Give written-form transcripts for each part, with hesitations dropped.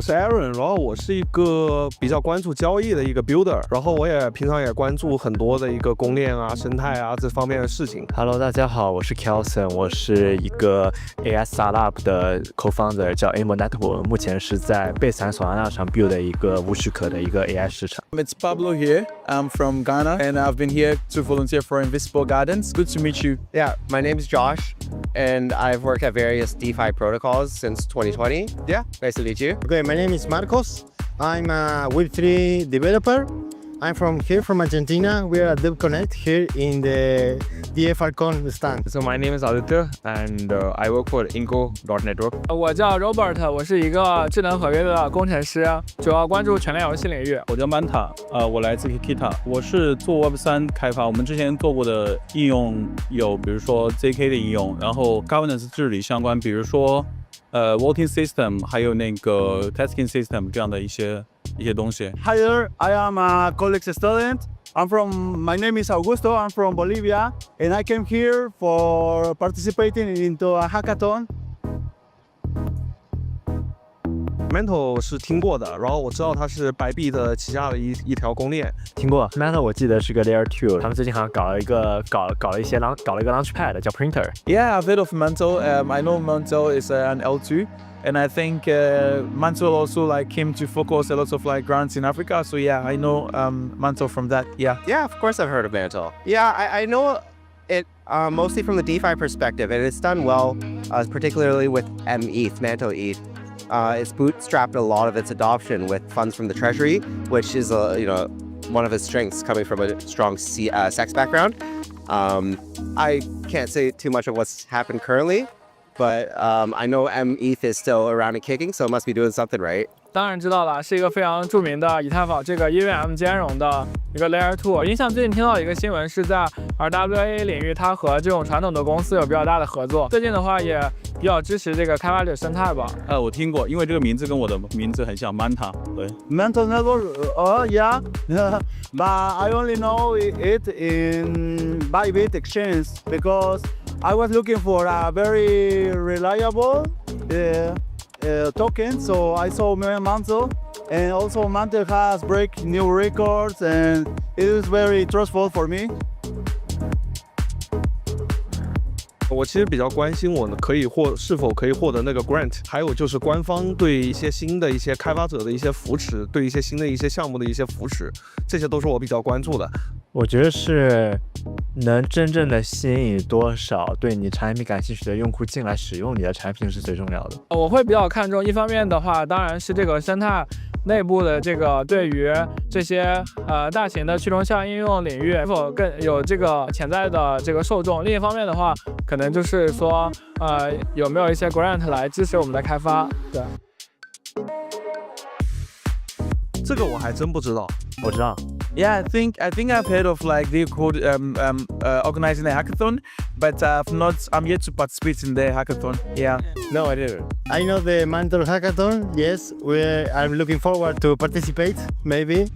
是 Aaron， 然后我是一个比较关注交易的一个 builder， 然后我也平常也关注很多的一个公链啊、生态啊这方面的事情。Hello， 大家好，我是 Kelson， 我是一个 AI startup 的 co-founder， 叫 Mantle， 目前是在贝斯坦索拉纳上 build 的一个无许可的一个 AI 市场。It's Pablo here. I'm from Ghana and I've been here to volunteer for Invisible Gardens. Good to meet you. Yeah, my name is Josh and I've worked at various DeFi protocols since 2020. Yeah, nice to meet you. Okay, my name is Marcos. I'm a Web3 developer. I'm from Argentina. We are at DevConnect here in the DFRCon stand. So my name is Aditya and I work for Inco.network. 我叫 Robert， 我是一个智能合约的工程师，主要关注全链游戏领域。我叫 Mantle， 我来自 Kita， 我是做 Web3 开发。我们之前做过的应用有，比如说 JK 的应用，然后 governance 治理相关，比如说voting system， 还有那个 testing system 这样的一些东西。Hi there, I am a college student. My name is Augusto. I'm from Bolivia, and I came here for participating into a hackathon. Mantle 是听过的，然后我知道它是白币的旗下的一条公链。听过 Mantle， 我记得是个 Layer 2， 他们最近好像搞了一个 Launchpad 叫 Printer。 Yeah, I've heard of Mantle. I know Mantle is an L2. And I think Mantle also came to focus a lot of grants in Africa. So yeah, I know Mantle from that. Yeah. Yeah, of course I've heard of Mantle. Yeah, I know it mostly from the DeFi perspective, and it's done well, particularly with METH, Mantle ETH. It's bootstrapped a lot of its adoption with funds from the treasury, which is one of its strengths coming from a strong sex background. I can't say too much of what's happened currently, but I know METH is still around and kicking, so it must be doing something right. 当然知道了，是一个非常著名的以太坊这个 EVM 兼容的一个 Layer 2。我印象最近听到一个新闻是在 RWA 领域，它和这种传统的公司有比较大的合作。最近的话也比较支持这个开发者生态吧。我听过，因为这个名字跟我的名字很像 Manta。对 Mantle Network, yeah, but I only know it in Bybit Exchange because I was looking for a very reliable token, so I saw Mantle, and also Mantle has break new records, and it is very trustful for me. 我其实比较关心我是否可以获得那个 grant， 还有就是官方对一些新的一些开发者的一些扶持，对一些新的一些项目的一些扶持，这些都是我比较关注的。我觉得是能真正的吸引多少对你产品感兴趣的用户进来使用你的产品是最重要的。我会比较看重一方面的话，当然是这个生态内部的这个对于这些大型的去中心化应用领域是否更有这个潜在的这个受众。另一方面的话，可能就是说有没有一些 grant 来支持我们的开发。对，这个我还真不知道。我知道。Yeah, I think I've heard of they could organizing a hackathon, but I'm yet to participate in the hackathon. Yeah. No, I didn't. I know the Mantle hackathon. Yes, I'm looking forward to participate. Maybe.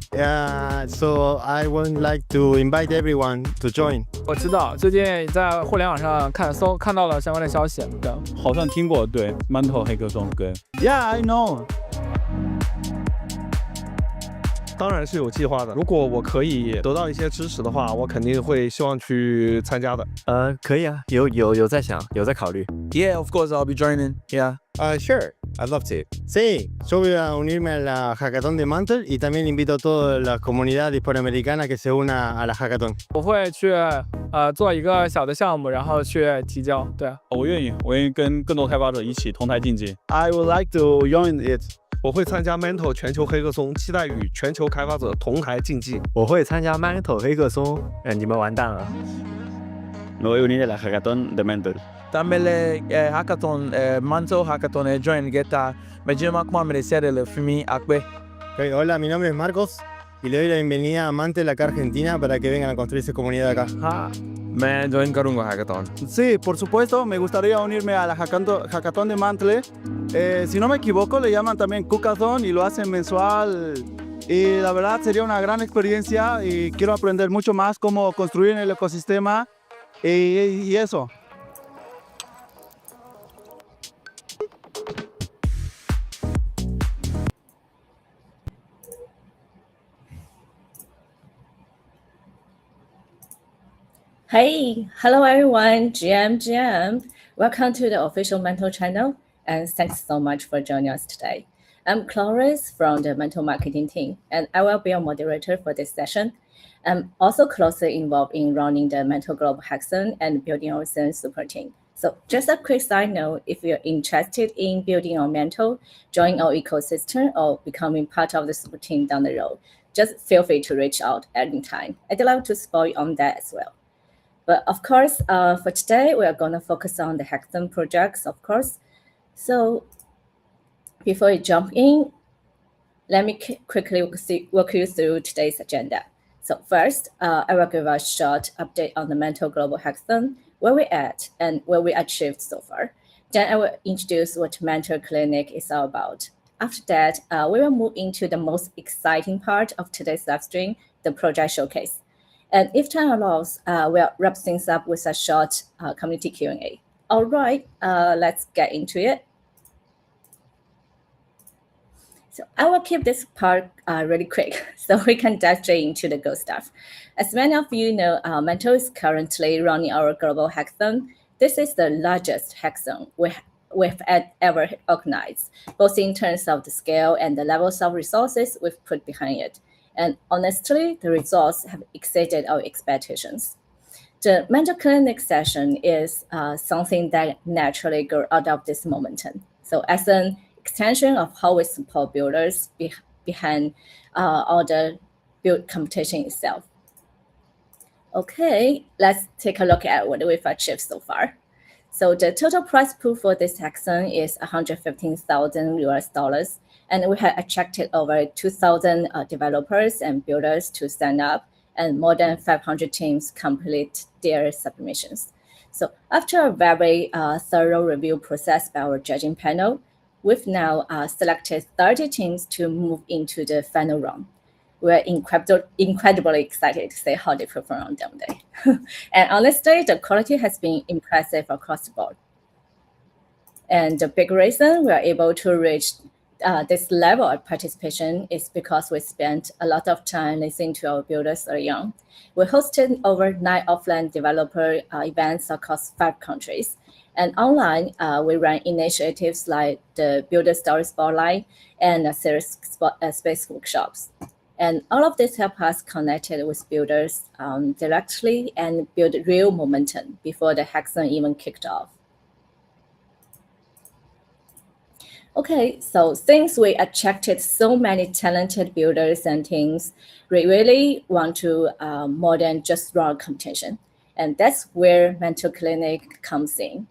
So I would like to invite everyone to join. 我知道，最近在互联网上看到了相关的消息。对，好像听过，对 Mantle 黑客松，对。Yeah, I know. 当然是有计划的。如果我可以得到一些支持的话，我肯定会希望去参加的。可以啊，有在想，有在考虑。Yeah, of course I'll be joining. Yeah. Sure, I'd love to. Sí, yo voy a unirme a la hackathon de Mantle y también invito a toda la comunidad hispanoamericana que se una a la hackathon. 我会去做一个小的项目，然后去提交。对，我愿意跟更多开发者一起同台竞技。I would like to join it. 我会参加 Mantle 全球黑客松，期待与全球开发者同台竞技。我会参加 Mantle 黑客松，你们完蛋了。Me voy a unir a la hackathon de Mantle. También hackathon, Mantle hackathon join geta. Me llamo como me decía de Fimi Akbe. Okay, hola, mi nombre es Marcos y le doy la bienvenida a Mantle acá Argentina para que vengan a construir esa comunidad acá. मैं join करूंगा hackathon. Sí, por supuesto, me gustaría unirme a la hackathon de Mantle. Si no me equivoco, le llaman también Cookathon y lo hacen mensual. Y la verdad sería una gran experiencia y quiero aprender mucho más cómo construir en el ecosistema y eso. Hey, hello everyone, GM. Welcome to the official Mantle channel, and thanks so much for joining us today. I'm Clarice from the Mantle marketing team, and I will be your moderator for this session. I'm also closely involved in running the Mantle Global Hackathon and building our Zen super team. So just a quick side note, if you're interested in building our Mantle, joining our ecosystem, or becoming part of the super team down the road, just feel free to reach out anytime. I'd love to support you on that as well. But of course, for today, we are going to focus on the hackathon projects, of course. So before we jump in, let me quickly walk you through today's agenda. So first, I will give a short update on the Mantle Global Hackathon, where we're at and what we achieved so far. Then I will introduce what Mantle Clinic is all about. After that, we will move into the most exciting part of today's live stream, the project showcase. And if time allows, we'll wrap things up with a short community Q&A. All right, let's get into it. So I will keep this part really quick so we can dive straight into the good stuff. As many of you know, Mantle is currently running our global hackathon. This is the largest hackathon we've ever organized, both in terms of the scale and the levels of resources we've put behind it. And honestly, the results have exceeded our expectations. The mental clinic session is something that naturally grew out of this momentum. So as an extension of how we support builders behind all the build competition itself. Okay, let's take a look at what we've achieved so far. So the total prize pool for this hackathon is 115,000 US dollars, and we have attracted over 2,000 developers and builders to sign up, and more than 500 teams complete their submissions. So after a very thorough review process by our judging panel, we've now selected 30 teams to move into the final round. We're incredibly excited to see how they perform on demo day. And honestly, the quality has been impressive across the board. And the big reason we're able to reach this level of participation is because we spent a lot of time listening to our builders early on. We hosted over 9 offline developer events across 5 countries. And online, we ran initiatives like the Builder Story Spotlight and a series space workshops. And all of this helped us connect with builders directly and build real momentum before the hackathon even kicked off. Okay, so since we attracted so many talented builders and teams, we really want to more than just run a competition. And that's where Mental Clinic comes in.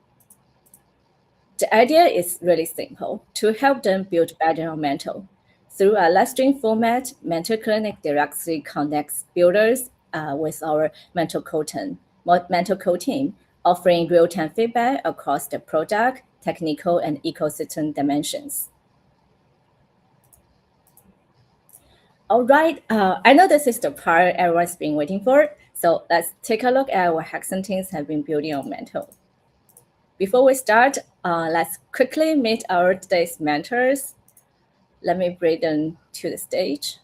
The idea is really simple, to help them build better on Mental. Through a live stream format, Mental Clinic directly connects builders with our Mental Code team, offering real-time feedback across the product, technical, and ecosystem dimensions. All right, I know this is the part everyone's been waiting for, so let's take a look at what hackathon teams have been building on Mental. Before we start, let's quickly meet our today's mentors. Let me bring them to the stage.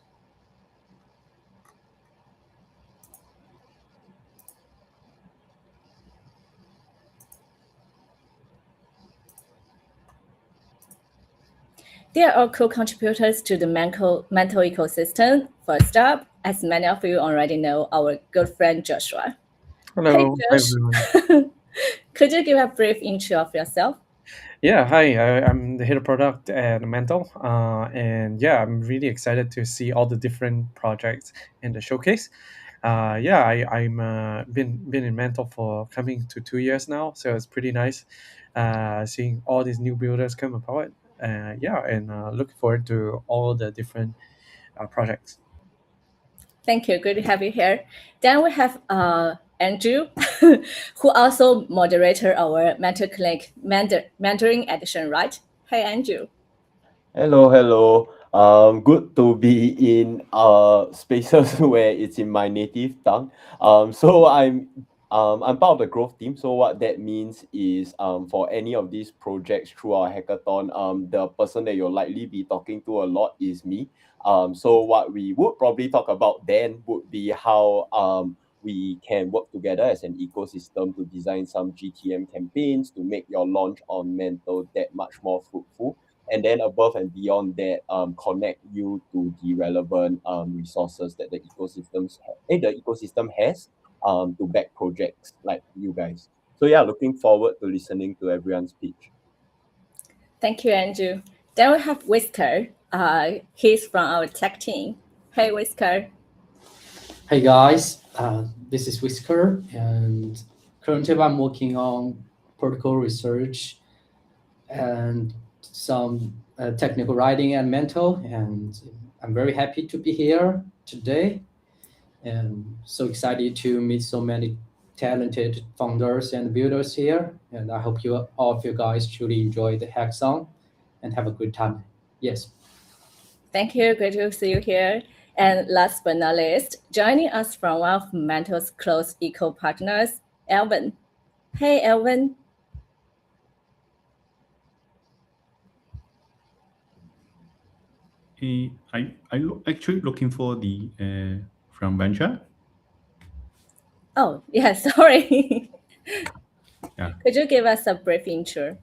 They are all co-contributors to the mental ecosystem. First up, as many of you already know, our good friend Joshua. Hello, Hey, hi Josh. everyone. Could you give a brief intro of yourself? Yeah, hi. I'm the head of product at Mantle, and yeah, I'm really excited to see all the different projects in the showcase. Yeah, I'm been in Mantle for coming to 2 years now, so it's pretty nice seeing all these new builders come about. Yeah, and looking forward to all the different projects. Thank you. Good to have you here. Then we have Andrew, who also moderator our Mentor Clinic mentoring edition, right? Hey, Andrew. Hello. Good to be in spaces where it's in my native tongue. So I'm part of the growth team. So what that means is for any of these projects through our hackathon, the person that you'll likely be talking to a lot is me. So what we would probably talk about then would be how we can work together as an ecosystem to design some GTM campaigns to make your launch on Mantle that much more fruitful. And then above and beyond that, connect you to the relevant resources that the ecosystem has to back projects like you guys. So yeah, looking forward to listening to everyone's pitch. Thank you, Andrew. Then we have Whisker. He's from our tech team. Hey, Whisker. Hey guys, this is Whisker, and currently I'm working on protocol research and some technical writing and Mantle, and I'm very happy to be here today, and so excited to meet so many talented founders and builders here, and I hope all of you guys truly enjoy the hackathon and have a good time. Yes. Thank you. Great to see you here. And last but not least, joining us from one of Mantle's close eco partners, Elvin. Hey, Elvin. I'm actually looking for the from venture. Oh, yeah, sorry. Yeah. Could you give us a brief intro?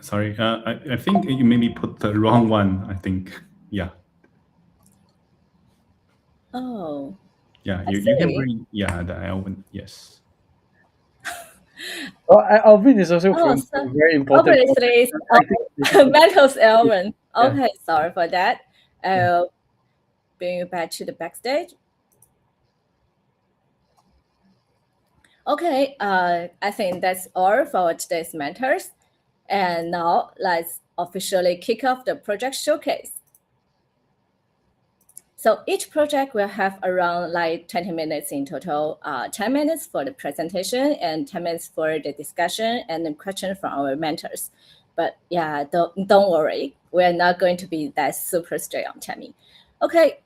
Sorry, I think you maybe put the wrong one. I think, yeah. Oh. Yeah, you can bring, yeah, the Elvin, yes. Well, Alvin is also Oh, from very important. obviously, Mantle's Elvin. Okay, sorry for that. I'll bring you back to the backstage. Okay, I think that's all for today's mentors. And now let's officially kick off the project showcase. So each project will have around like 20 minutes in total, 10 minutes for the presentation and 10 minutes for the discussion and the question from our mentors. But yeah, don't worry, we're not going to be that super strict on timing. Okay,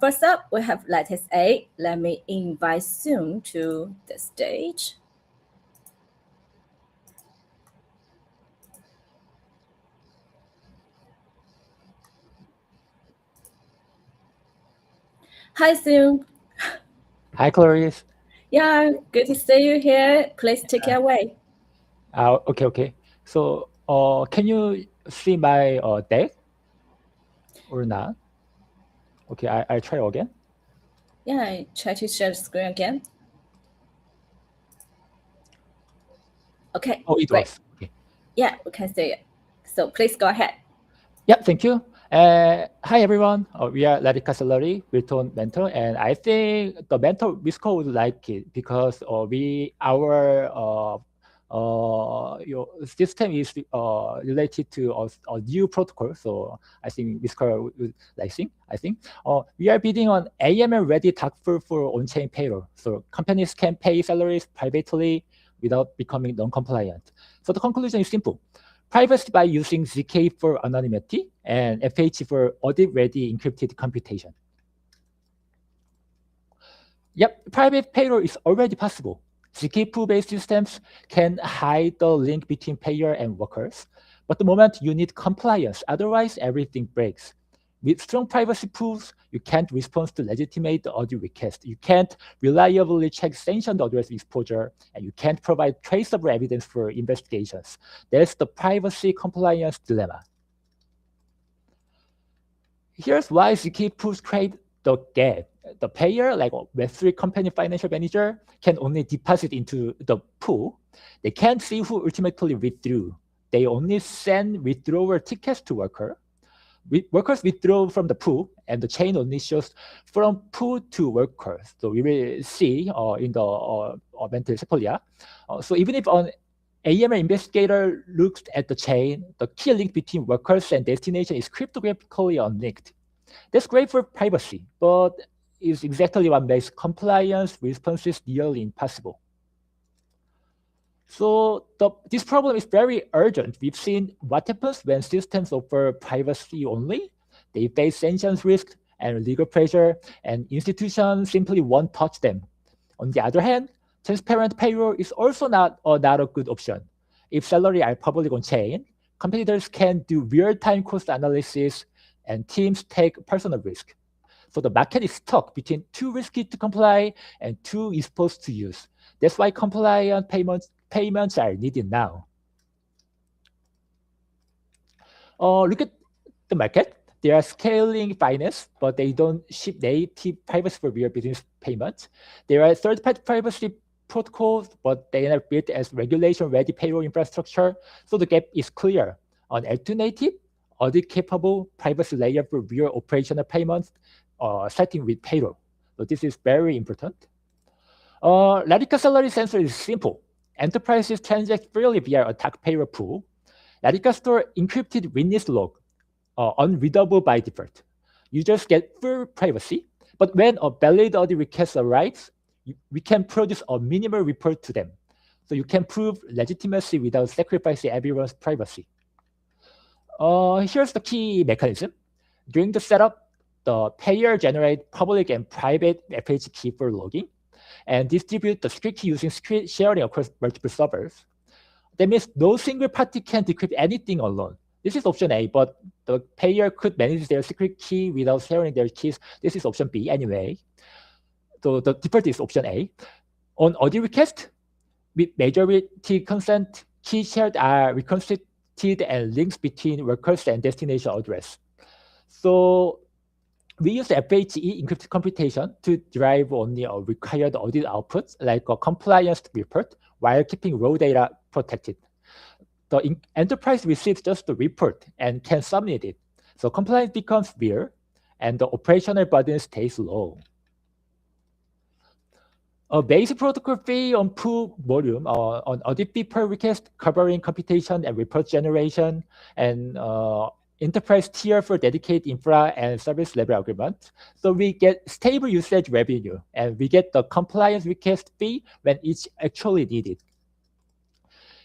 first up, we have lattice A. Let me invite Zoom to the stage. Hi, Zoom. Hi, Clarice. Yeah, good to see you here. Please take it away. Okay. So, can you see my deck or not? Okay, I try again. Yeah, I try to share the screen again. Okay. Oh, it great. works. Okay. Yeah, we can see it. So please go ahead. Yeah, thank you. Hi, everyone. We are Larry Castellari, Wilton Mentor, and I think the Mentor Visco would like it because your system is related to a new protocol. So I think Visco would like it. I think we are bidding on AML-ready Darkpool for on-chain payroll. So companies can pay salaries privately without becoming non-compliant. So the conclusion is simple. Privacy by using ZK for anonymity and FH for audit-ready encrypted computation. Yep, private payroll is already possible. ZK pool-based systems can hide the link between payer and workers, but the moment you need compliance, otherwise everything breaks. With strong privacy pools, you can't respond to legitimate audit requests. You can't reliably check sanctioned address exposure, and you can't provide traceable evidence for investigations. That's the privacy compliance dilemma. Here's why ZK pools create the gap. The payer, like a Web3 company financial manager, can only deposit into the pool. They can't see who ultimately withdrew. They only send withdrawal tickets to worker. Workers withdraw from the pool, and the chain only shows from pool to workers. So we will see in the Mantle Sepolia. So even if an AML investigator looks at the chain, the key link between workers and destination is cryptographically unlinked. That's great for privacy, but is exactly what makes compliance responses nearly impossible. So this problem is very urgent. We've seen what happens when systems offer privacy only. They face sanctions risk and legal pressure, and institutions simply won't touch them. On the other hand, transparent payroll is also not a good option. If salaries are public on chain, competitors can do real-time cost analysis and teams take personal risk. So the market is stuck between too risky to comply and too exposed to use. That's why compliant payments are needed now. Look at the market. They are scaling finance, but they don't ship native privacy for real business payments. There are third-party privacy protocols, but they are built as regulation-ready payroll infrastructure. So the gap is clear. On L2 native, audit-capable privacy layer for real operational payments, starting with payroll. So this is very important. Radical salary sensor is simple. Enterprises transact freely via attack payroll pool. Radical store encrypted witness log, unreadable by default. Users get full privacy, but when a valid audit request arrives, we can produce a minimal report to them. So you can prove legitimacy without sacrificing everyone's privacy. Here's the key mechanism. During the setup, the payer generates public and private FH key for logging and distribute the secret key using secret sharing across multiple servers. That means no single party can decrypt anything alone. This is option A, but the payer could manage their secret key without sharing their keys. This is option B anyway. So the default is option A. On audit request, with majority consent, key shared are reconstructed and links between workers and destination address. So we use FHE encrypted computation to derive only a required audit output, like a compliance report, while keeping raw data protected. The enterprise receives just the report and can submit it. So compliance becomes real, and the operational burden stays low. A basic protocol fee on pool volume, on audit fee per request, covering computation and report generation, and enterprise tier for dedicated infra and service level agreement. So we get stable usage revenue, and we get the compliance request fee when it's actually needed.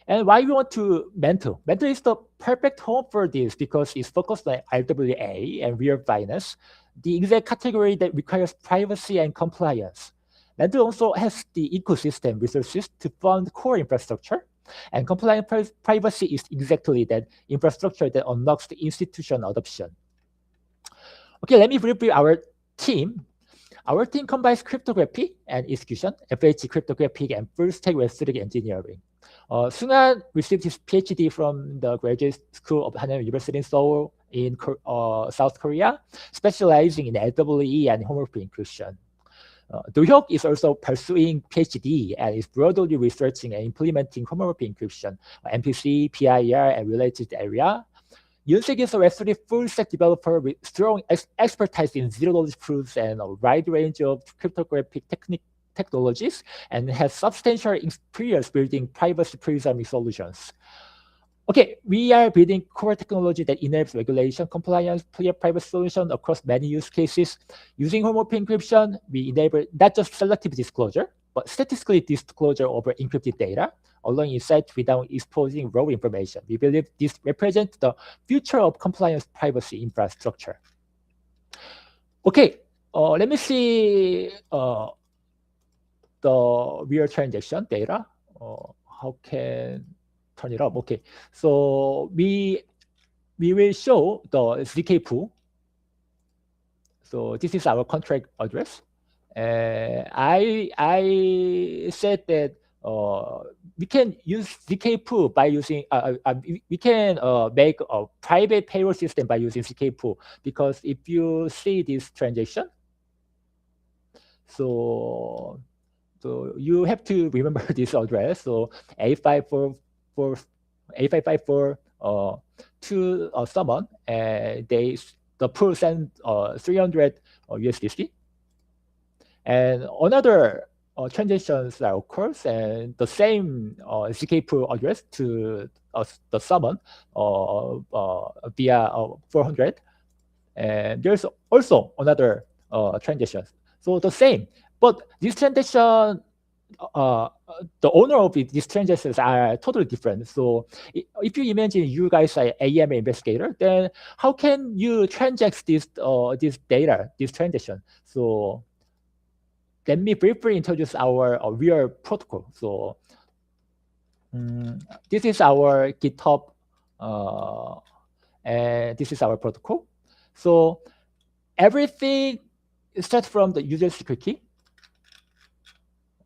And why we want to Mantle? Mantle is the perfect home for this because it's focused on RWA and real finance, the exact category that requires privacy and compliance. Mantle also has the ecosystem resources to fund core infrastructure, and compliant privacy is exactly that infrastructure that unlocks the institution adoption. Okay, let me review our team. Our team combines cryptography and execution, FHE cryptography, and full-stack Web3 engineering. Sungan received his PhD from the Graduate School of Hanyang University in Seoul in South Korea, specializing in LWE and homomorphic encryption. Do-hyuk is also pursuing PhD and is broadly researching and implementing homomorphic encryption, MPC, PIR, and related area. Yoonsik is a Web3 full-stack developer with strong expertise in zero-knowledge proofs and a wide range of cryptographic technologies, and has substantial experience building privacy preserving solutions. Okay, we are building core technology that enables regulation, compliance, clear privacy solution across many use cases. Using homomorphic encryption, we enable not just selective disclosure, but statistically disclosure over encrypted data, allowing insight without exposing raw information. We believe this represents the future of compliance privacy infrastructure. Okay, let me see the real transaction data. How can turn it up? Okay, so we will show the ZK pool. So this is our contract address. I said that we can use ZK pool by using we can make a private payroll system by using ZK pool, because if you see this transaction, so you have to remember this address. So 8554 to someone, and the pool send 300 USDC, and another transactions that occurs, and the same ZK pool address to the someone via 400, and there's also another transaction. So the same, but this transaction, the owner of these transactions are totally different. So if you imagine you guys are AML investigator, then how can you transact this data, this transaction? So let me briefly introduce our real protocol. So this is our GitHub, and this is our protocol. So everything starts from the user secret key.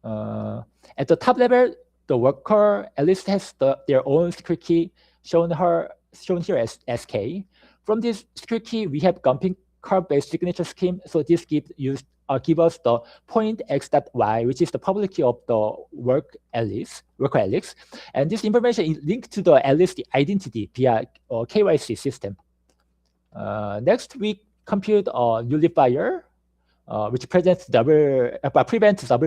At the top level, the worker at least has their own secret key shown here as SK. From this secret key, we have gumping curve-based signature scheme. So this give us the point x.y, which is the public key of the worker Alice. And this information is linked to the Alice identity via KYC system. Next, we compute a nullifier, which prevents double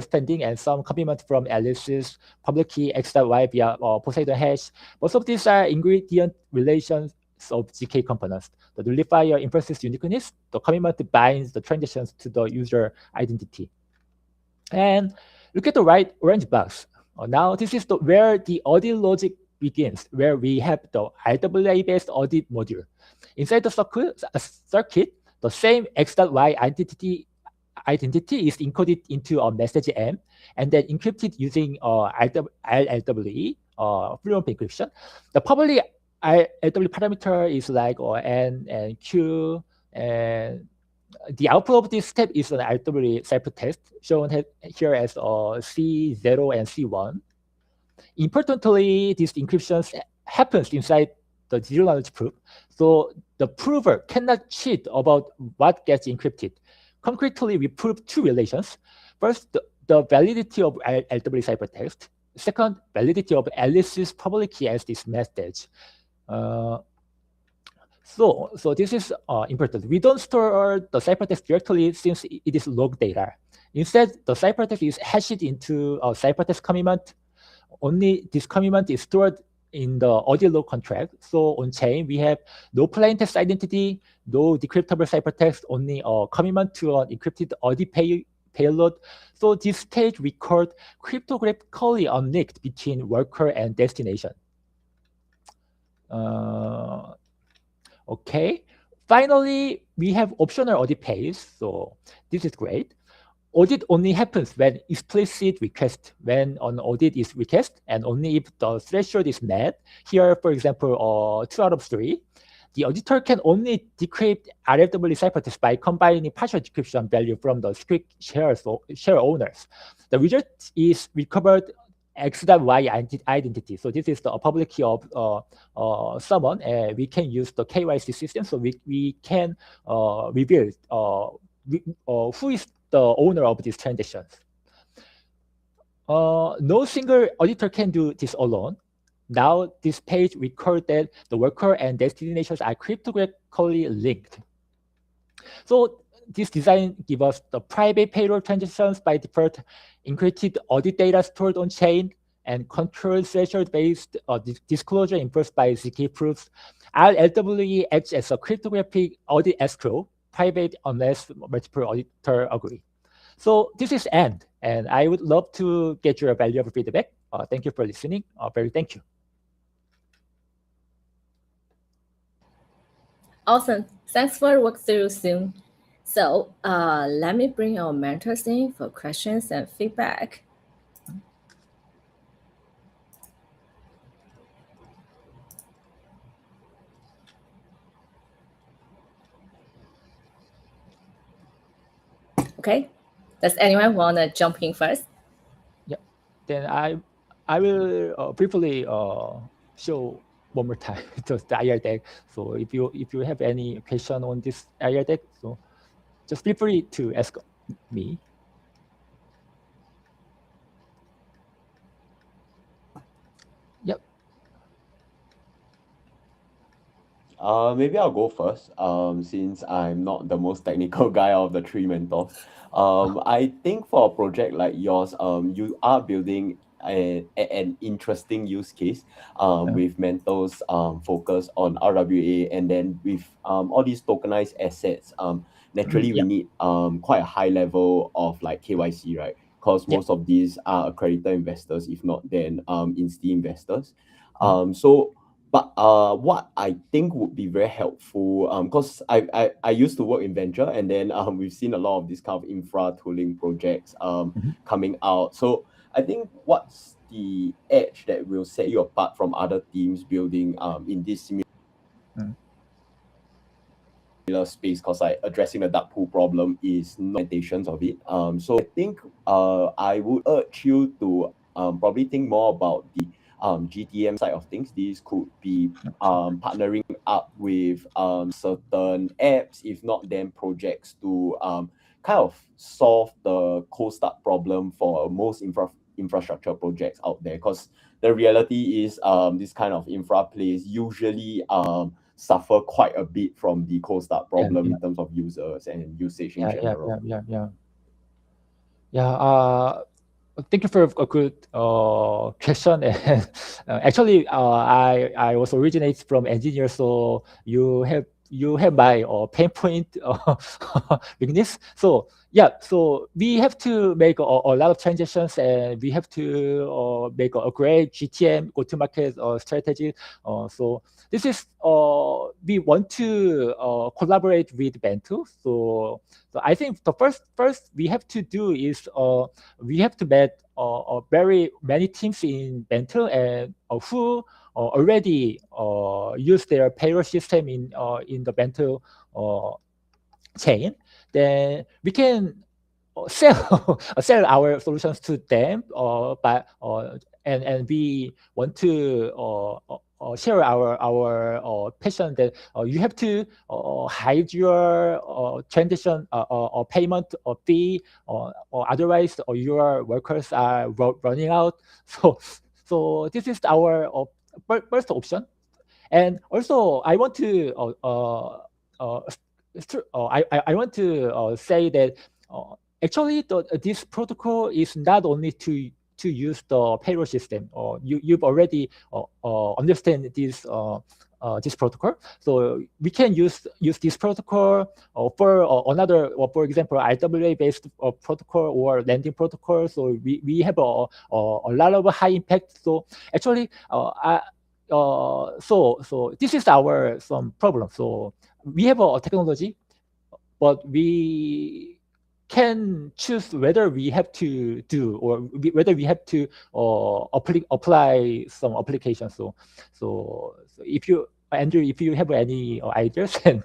spending and some complement from Alice's public key x.y via Poseidon hash. Most of these are ingredient relations of GK components. The nullifier enforces uniqueness. The complement binds the transitions to the user identity. And look at the right orange box. Now this is where the audit logic begins, where we have the RWA-based audit module. Inside the circuit, the same x.y identity is encoded into a message M and then encrypted using LLWE, fluent encryption. The public LW parameter is like N and Q, and the output of this step is an LW ciphertext shown here as C0 and C1. Importantly, this encryption happens inside the zero knowledge proof, so the prover cannot cheat about what gets encrypted. Concretely, we prove two relations. First, the validity of LW ciphertext. Second, validity of Alice's public key as this message. So this is important. We don't store the ciphertext directly since it is log data. Instead, the ciphertext is hashed into a ciphertext commitment. Only this commitment is stored in the audio log contract. So on chain, we have no plaintext identity, no decryptable ciphertext, only a commitment to an encrypted audio payload. So this stage record cryptographically unlinked between worker and destination. Okay. Finally, we have optional audit pays. So this is great. Audit only happens when explicit request, when an audit is request, and only if the threshold is met. Here, for example, 2 out of 3. The auditor can only decrypt RFW ciphertext by combining partial decryption value from the script share owners. The result is recovered x.y identity. So this is the public key of someone. We can use the KYC system, so we can reveal who is the owner of these transactions. No single auditor can do this alone. Now this page records that the worker and destinations are cryptographically linked. So this design gives us the private payroll transactions by default, encrypted audit data stored on chain, and control threshold-based disclosure enforced by ZK proofs. LWE acts as a cryptographic audit escrow, private unless multiple auditor agree. So this is end, and I would love to get your valuable feedback. Thank you for listening. Thank you. Awesome. Thanks for walkthrough, Soon. So let me bring our mentors in for questions and feedback. Okay. Does anyone want to jump in first? Yeah. Then I will briefly show one more time just the IR deck. So if you have any question on this IR deck, so just feel free to ask me. Yep. Maybe I'll go first. Since I'm not the most technical guy of the 3 mentors. I think for a project like yours, you are building an interesting use case with Mantle's focus on RWA, and then with all these tokenized assets, naturally we need quite a high level of like KYC, right? Because most of these are accredited investors, if not then insti investors. But what I think would be very helpful, because I used to work in venture, and then we've seen a lot of these kind of infra tooling projects coming out. So I think what's the edge that will set you apart from other teams building in this simulation? space because like addressing the dark pool problem is limitations of it. So I think I would urge you to probably think more about the GTM side of things. These could be partnering up with certain apps, if not then projects, to kind of solve the cold start problem for most infrastructure projects out there. Because the reality is this kind of infra plays usually suffer quite a bit from the cold start problem in terms of users and usage in general. Thank you for a good question. And actually, I was originates from engineer, so you have my pain point weakness. So so we have to make a lot of transitions, and we have to make a great GTM go-to-market strategy. So this is we want to collaborate with Mantle. So I think the first we have to do is we have to meet very many teams in Mantle and who already use their payroll system in the Mantle chain. Then we can sell our solutions to them, and we want to share our passion that you have to hide your transition or payment or fee, or otherwise your workers are running out. So this is our first option. And also I want to I want to say that actually this protocol is not only to use the payroll system. You've already understand this protocol, so we can use this protocol for another, for example, IWA based protocol or landing protocol. So we have a lot of high impact. So actually so this is our some problem. So we have a technology, but we can choose whether we have to do or whether we have to apply some applications. So if you, Andrew, if you have any ideas, then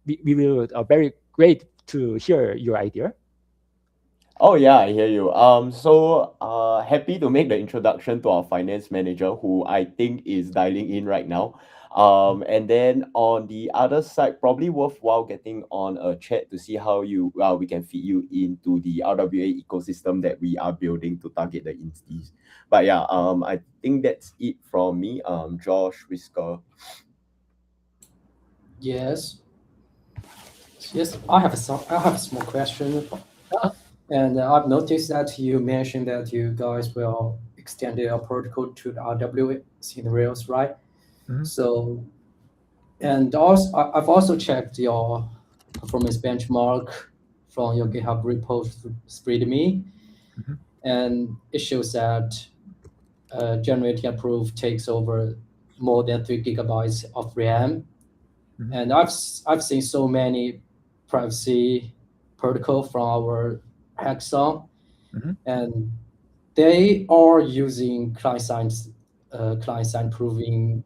we will very great to hear your idea. Oh yeah, I hear you. So happy to make the introduction to our finance manager, who I think is dialing in right now. And then on the other side, probably worthwhile getting on a chat to see how we can fit you into the RWA ecosystem that we are building to target the instis. But yeah, I think that's it from me. Josh, Whisker. Yes, I have a small question. And I've noticed that you mentioned that you guys will extend your protocol to the RWA scenarios, right? So, and also I've also checked your performance benchmark from your GitHub repo SpreadMe, and it shows that generating a proof takes over more than 3 gigabytes of RAM. And I've seen so many privacy protocol from our hackathon, and they are using client-side proving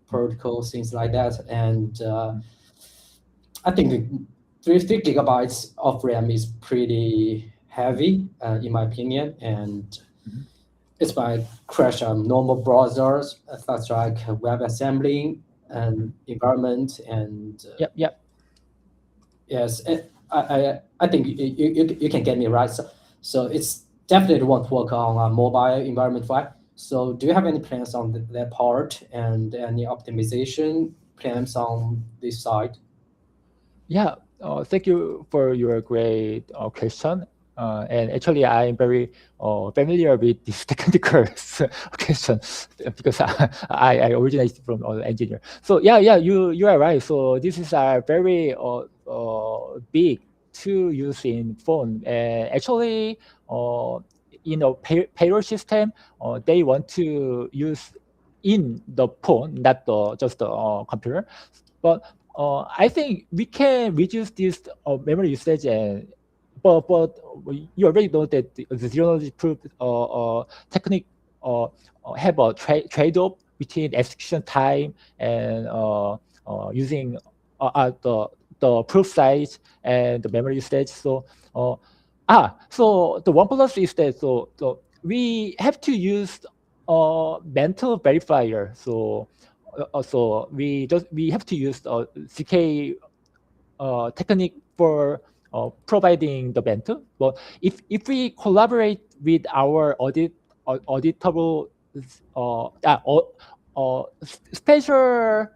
protocols, things like that. And I think 3 gigabytes of RAM is pretty heavy, in my opinion, and it might crash on normal browsers, such like WebAssembly and environment. And yes, I think you can get me right. So it's definitely won't work on a mobile environment, right? So do you have any plans on that part, and any optimization plans on this side? Yeah, thank you for your great question. And actually, I'm very familiar with this technical question because I originated from an engineer. So yeah, you are right. So this is a very big to use in phone. And actually, payroll system, they want to use in the phone, not just the computer. But I think we can reduce this memory usage, and but you already know that the zero knowledge proof technique have a trade-off between execution time and using the proof size and the memory usage. So so the one plus is that so we have to use Mantle verifier. So we have to use CK technique for providing the Mantle. But if we collaborate with our auditable special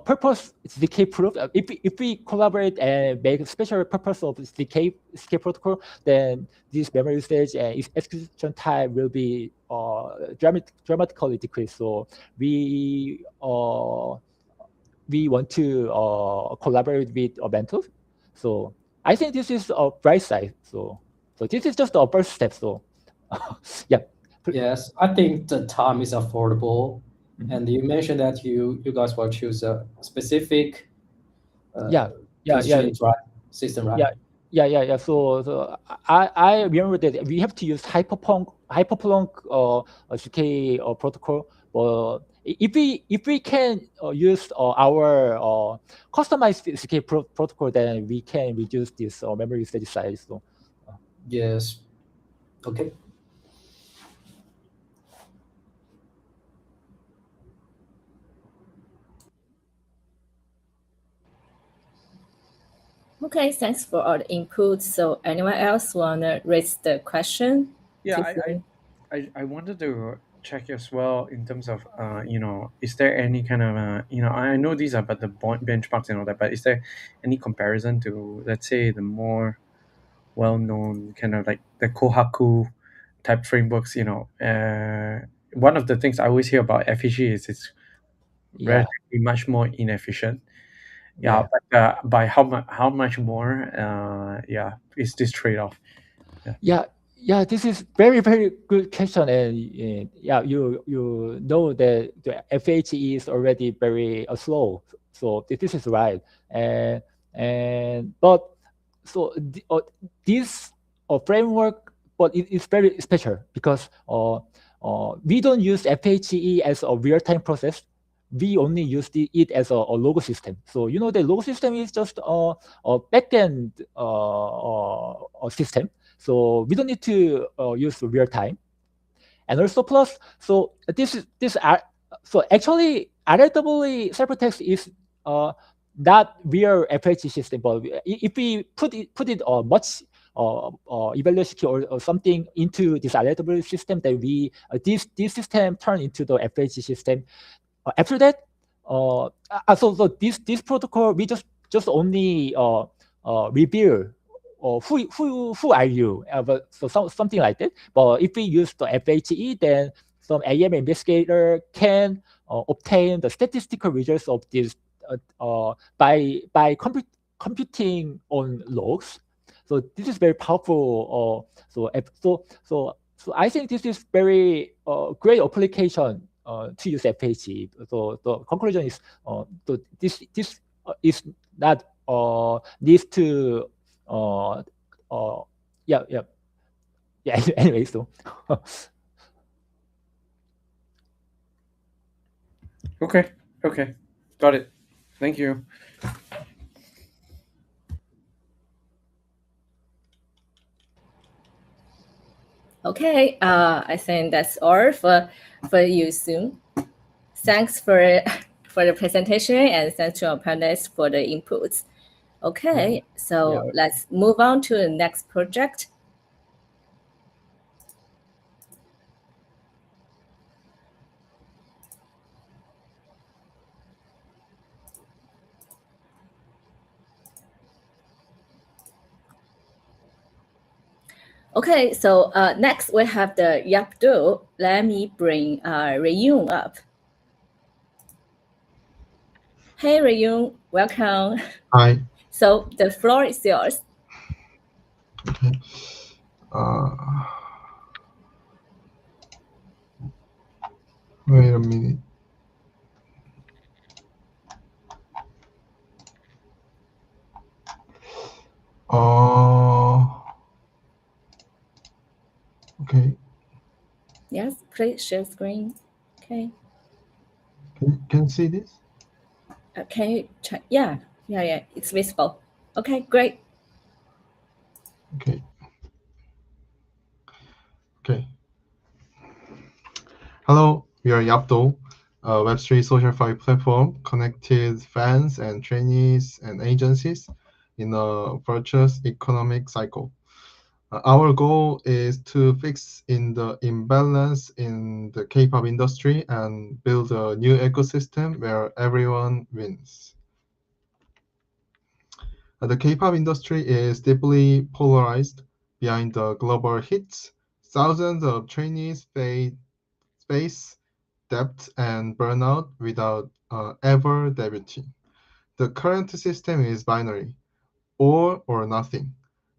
purpose ZK proof. If we collaborate and make a special purpose of ZK protocol, then this memory usage and execution time will be dramatically decreased. So we want to collaborate with Mantle. So I think this is a bright side. So this is just the first step. So yeah. Yes, I think the time is affordable. And you mentioned that you guys will choose a specific constraint system, right? Yeah. So I remember that we have to use hyperplonk CK protocol. If we can use our customized CK protocol, then we can reduce this memory usage size. So yes. Okay. Okay, thanks for all the inputs. So anyone else wanna raise the question? Yeah, I wanted to check as well in terms of is there any kind of I know these are but the benchmarks and all that, but is there any comparison to, let's say, the more well-known kind of like the Kohaku type frameworks? One of the things I always hear about FHE is it's relatively much more inefficient. But by how much more is this trade-off? Yeah, this is very good question, and you know that the FHE is already very slow. So this is right, but so this framework, but it is very special because we don't use FHE as a real-time process. We only use it as a logo system. So the logo system is just a backend system. So we don't need to use real time. And also plus, so so actually RLW ciphertext is not real FHE system, but if we put it much evaluation key or something into this RLW system, then this system turn into the FHE system. After that, so this protocol we just only reveal who are you, but so something like that. But if we use the FHE, then some AM investigator can obtain the statistical results of this by computing on logs. So this is very powerful. So I think this is very great application to use FHE. So the conclusion is this is not needs to anyway, so okay, got it. Thank you. Okay, I think that's all for you soon. Thanks for the presentation, and thanks to our panelists for the inputs. Okay, so let's move on to the next project. Okay, so next we have the Yapdu. Let me bring Rayun up. Hey Rayun, welcome. Hi. So the floor is yours. Okay. Wait a minute. Okay. Yes, please share screen. Okay. Can you see this? Can you check? Yeah. Yeah, it's visible. Okay, great. Okay. Hello, we are Yapdo, a Web3 social platform connected fans and trainees and agencies in a virtuous economic cycle. Our goal is to fix in the imbalance in the K-pop industry and build a new ecosystem where everyone wins. The K-pop industry is deeply polarized. Behind the global hits, thousands of trainees face debt and burnout without ever debuting. The current system is binary, all or nothing,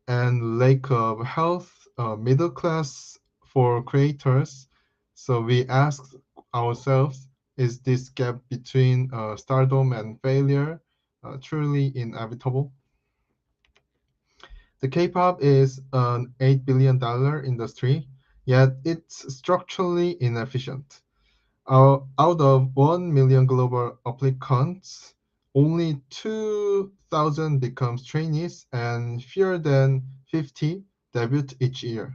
and lack of health middle class for creators. So we ask ourselves, is this gap between stardom and failure truly inevitable? The K-pop is an $8 billion industry, yet it's structurally inefficient. Out of 1 million global applicants, only 2,000 becomes trainees and fewer than 50 debut each year.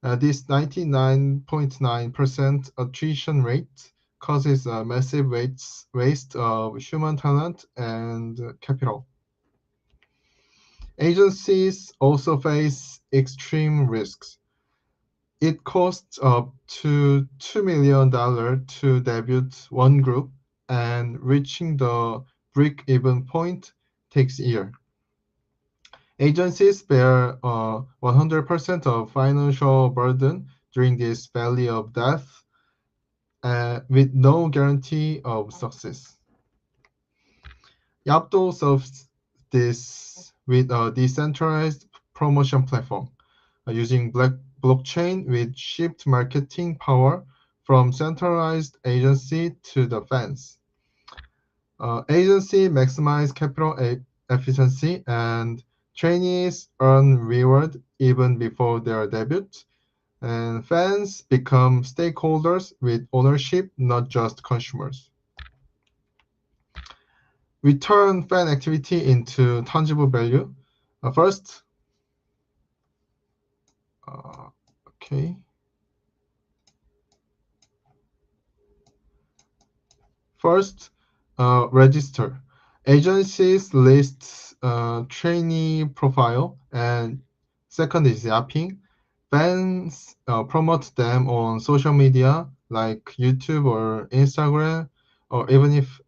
This 99.9% attrition rate causes a massive waste of human talent and capital. Agencies also face extreme risks. It costs up to $2 million to debut one group, and reaching the break-even point takes a year. Agencies bear 100% of financial burden during this valley of death, with no guarantee of success. Yapto solves this with a decentralized promotion platform using blockchain with shift marketing power from centralized agency to the fans. Agency maximize capital efficiency and trainees earn reward even before their debut, and fans become stakeholders with ownership, not just consumers. We turn fan activity into tangible value. First, okay. First, register. Agencies list trainee profile, and second is yapping. Fans promote them on social media like YouTube or Instagram, or even if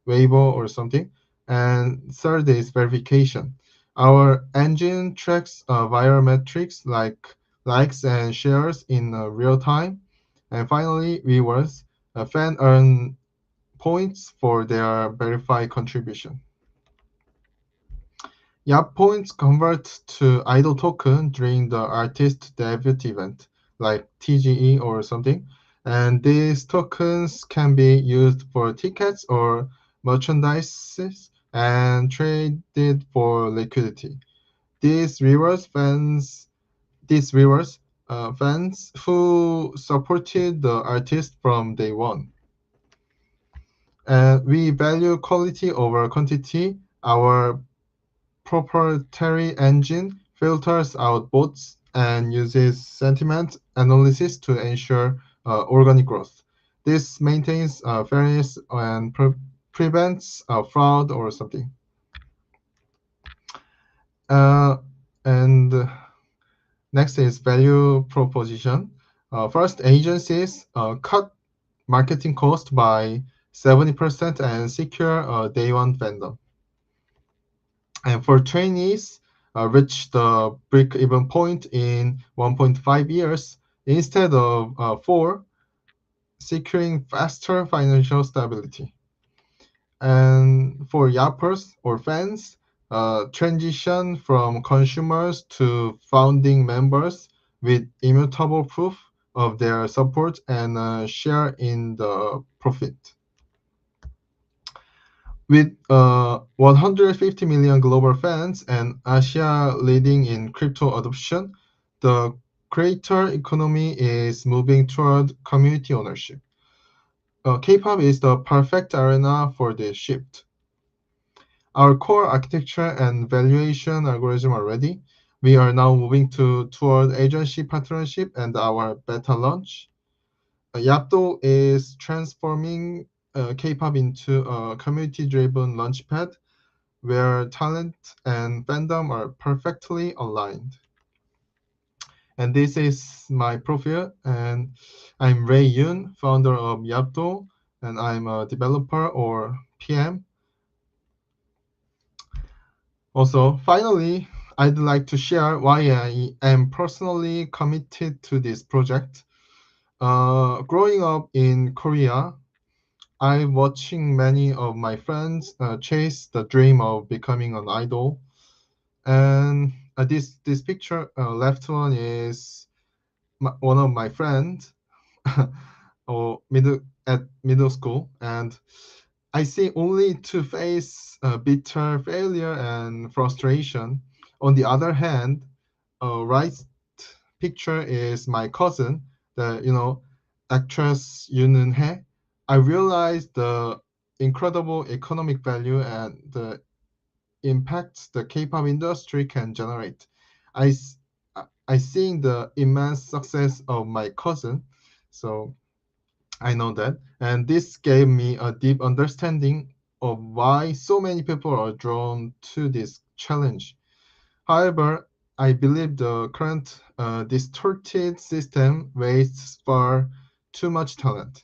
Weibo or something. And third is verification. Our engine tracks viral metrics like likes and shares in real time. And finally, viewers. A fan earn points for their verified contribution. Yap points convert to idol token during the artist debut event, like TGE or something. And these tokens can be used for tickets or merchandise and traded for liquidity. These rewards fans who supported the artist from day one. We value quality over quantity. Our proprietary engine filters out bots and uses sentiment analysis to ensure organic growth. This maintains fairness and prevents fraud or something. And next is value proposition. First, agencies cut marketing cost by 70% and secure a day one vendor. And for trainees, reach the break-even point in 1.5 years instead of 4, securing faster financial stability. And for yappers or fans, transition from consumers to founding members with immutable proof of their support and share in the profit. With 150 million global fans and Asia leading in crypto adoption, the creator economy is moving toward community ownership. K-pop is the perfect arena for this shift. Our core architecture and valuation algorithm are ready. We are now moving toward agency partnership and our beta launch. Yapto is transforming K-pop into a community-driven launchpad where talent and fandom are perfectly aligned. And this is my profile, and I'm Ray Yoon, founder of Yapto, and I'm a developer or PM. Also, finally, I'd like to share why I am personally committed to this project. Growing up in Korea, I'm watching many of my friends chase the dream of becoming an idol. And this picture, left one is one of my friends or middle school, and I see only to face bitter failure and frustration. On the other hand, right picture is my cousin, the actress Yoon Eun-hye. I realized the incredible economic value and the impact the K-pop industry can generate. I s- I seeing the immense success of my cousin, so I know that, and this gave me a deep understanding of why so many people are drawn to this challenge. However, I believe the current distorted system wastes far too much talent.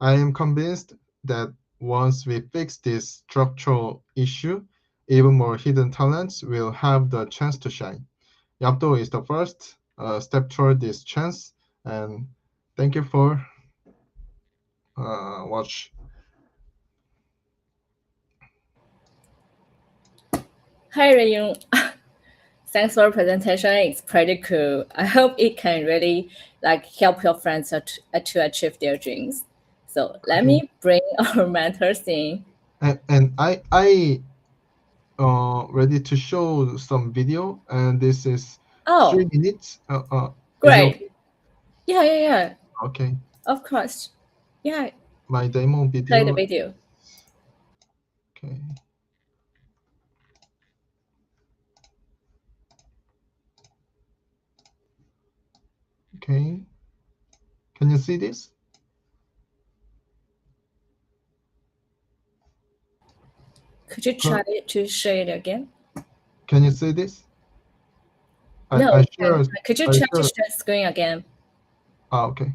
I am convinced that once we fix this structural issue, even more hidden talents will have the chance to shine. Yapto is the first step toward this chance, and thank you for watch. Hi, Rayun. Thanks for presentation. It's pretty cool. I hope it can really help your friends to achieve their dreams. So let me bring our mentors in. And I ready to show some video, and this is 3 minutes. Is it Great. okay? Yeah. Okay. Of course. Yeah. My demo video. Play the video. Okay. Okay. Can you see this? Could you try to share it again? Can you see this? No. Could you try to share screen again? Okay.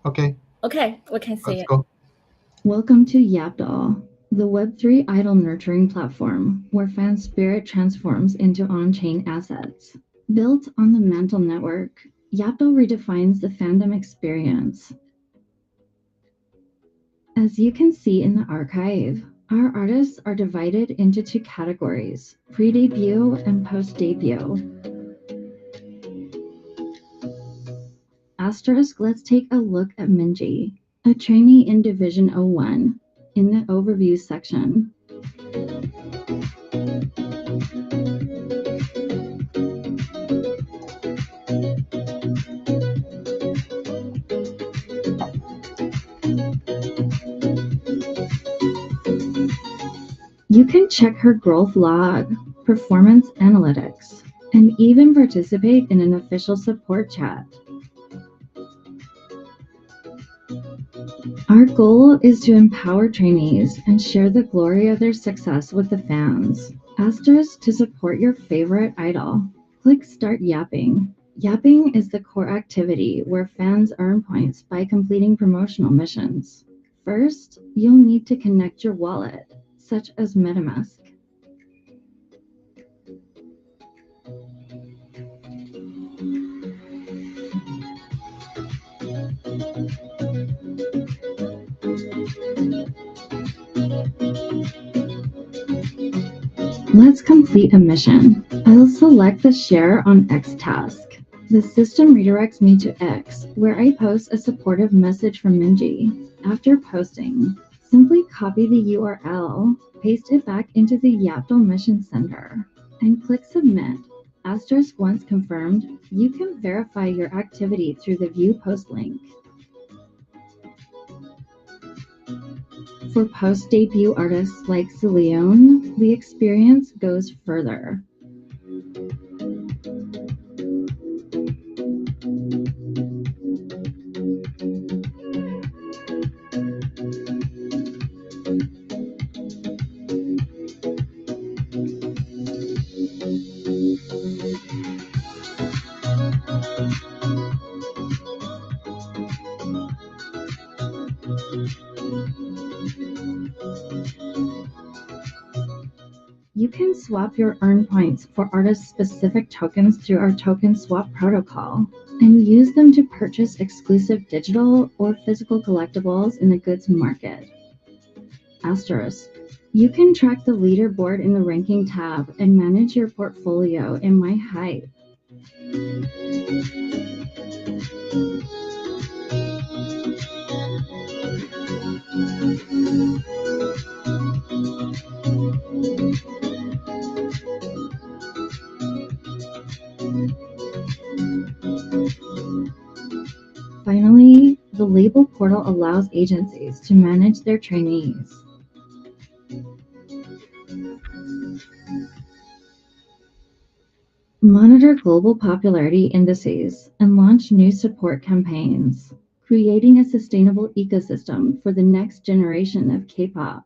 Okay. Okay, we can see Let's it. go. Welcome to Yapdoll, the Web3 idol nurturing platform where fan spirit transforms into on-chain assets. Built on the Mantle network, Yapdoll redefines the fandom experience. As you can see in the archive, our artists are divided into 2 categories, pre-debut and post-debut. Asterisk, let's take a look at Minji, a trainee in Division 01, in the overview section. You can check her growth log, performance analytics, and even participate in an official support chat. Our goal is to empower trainees and share the glory of their success with the fans. Asterisk to support your favorite idol. Click Start Yapping. Yapping is the core activity where fans earn points by completing promotional missions. First, you'll need to connect your wallet, such as MetaMask. Let's complete a mission. I'll select the Share on X task. The system redirects me to X, where I post a supportive message from Minji. After posting, simply copy the URL, paste it back into the Yapto Mission Center, and click Submit. Asterisk once confirmed, you can verify your activity through the View Post link. For post-debut artists like Leon, the experience goes further. You can swap your earn points for artist-specific tokens through our token swap protocol and use them to purchase exclusive digital or physical collectibles in the goods market. Asterisk. You can track the leaderboard in the ranking tab and manage your portfolio in My Hype. Finally, the label portal allows agencies to manage their trainees. Monitor global popularity indices and launch new support campaigns, creating a sustainable ecosystem for the next generation of K-pop.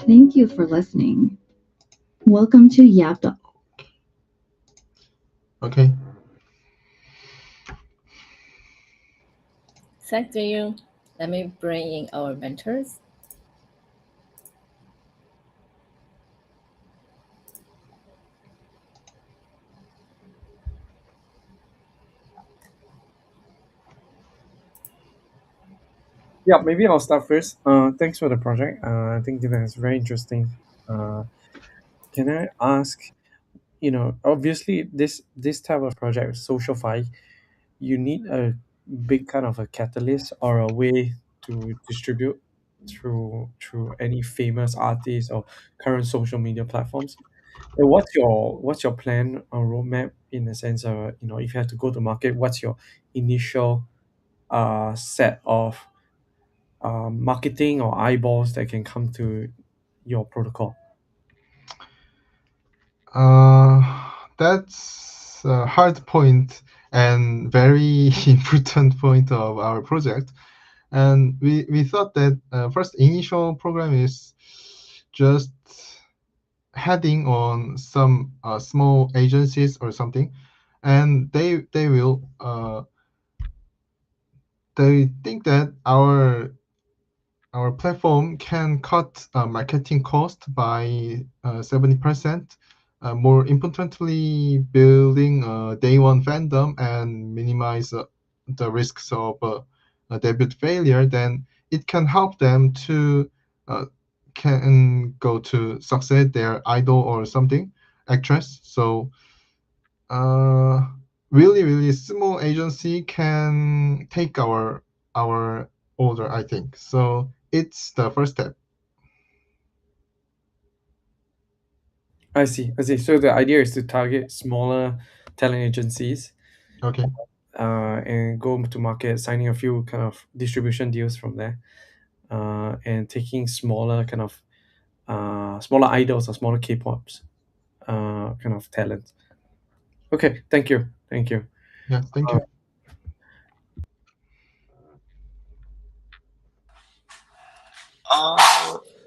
Thank you for listening. Welcome to Yapda. Okay. Thank you. Let me bring in our mentors. Yeah, maybe I'll start first. Thanks for the project. I think that's very interesting. Can I ask, obviously this type of project, SocialFi, you need a big kind of a catalyst or a way to distribute through any famous artists or current social media platforms. And what's your plan or roadmap in the sense of, if you have to go to market, what's your initial set of marketing or eyeballs that can come to your protocol? That's a hard point and very important point of our project. And we thought that first initial program is just heading on some small agencies or something, and they think that our platform can cut marketing cost by 70%. More importantly, building a day one fandom and minimize the risks of a debut failure, then it can help them to can go to succeed their idol or something, actress. So really small agency can take our order, I think. So it's the first step. I see. So the idea is to target smaller talent agencies, Okay. and go to market, signing a few kind of distribution deals from there, and taking smaller kind of smaller idols or smaller K-pops kind of talent. Okay, thank you. Yeah, thank you.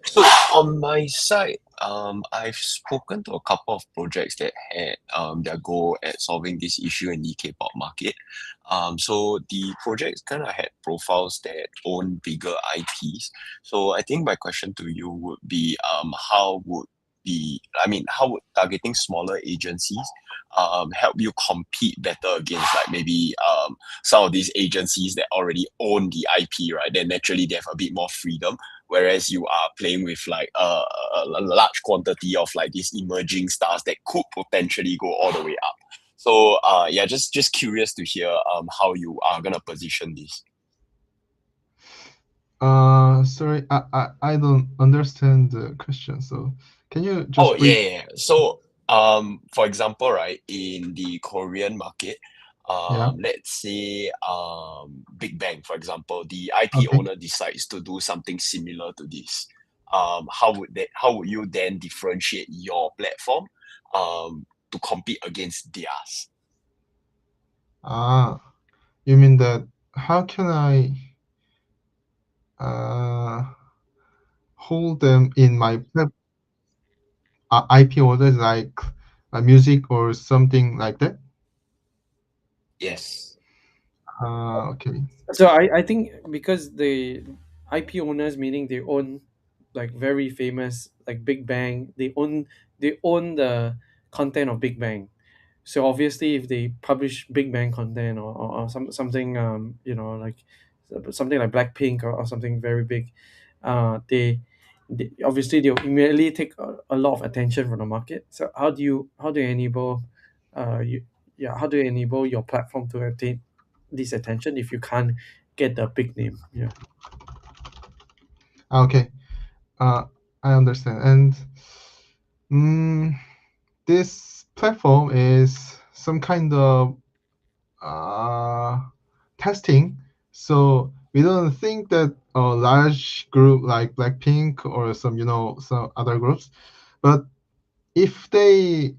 So on my side, I've spoken to a couple of projects that had their goal at solving this issue in the K-pop market. So the projects kind of had profiles that own bigger IPs. So I think my question to you would be, how would targeting smaller agencies help you compete better against like maybe some of these agencies that already own the IP, right? Then naturally they have a bit more freedom, whereas you are playing with like a large quantity of like these emerging stars that could potentially go all the way up. So yeah, just curious to hear how you are gonna position this. Sorry, I don't understand the question. So can you just Oh, yeah, yeah. So, for example, right, in the Korean market, Yeah. let's say, Big Bang, for example, the IP Okay. owner decides to do something similar to this. How would you then differentiate your platform, to compete against theirs? Ah, you mean that how can I hold them in my IP orders like music or something like that? Yes. Okay. So I think because the IP owners, meaning they own like very famous like Big Bang, they own the content of Big Bang. So obviously, if they publish Big Bang content or something, like something like Blackpink or something very big, they obviously they'll immediately take a lot of attention from the market. So how do you enable, how do you enable your platform to attain this attention if you can't get the big name? Yeah. Okay. I understand. And this platform is some kind of testing. So we don't think that a large group like Blackpink or some other groups, but if they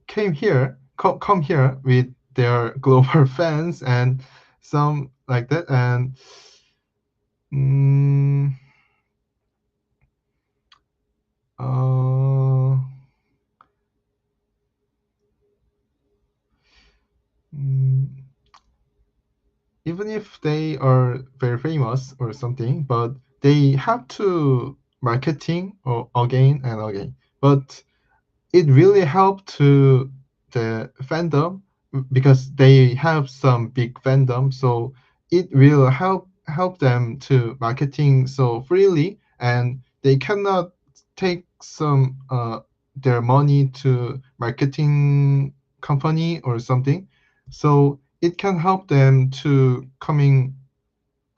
come here with their global fans and some like that, and mm, uh, mm, even if they are very famous or something, but they have to marketing or again and again. But it really helped to the fandom because they have some big fandom, so it will help them to marketing so freely, and they cannot take some their money to marketing company or something. So it can help them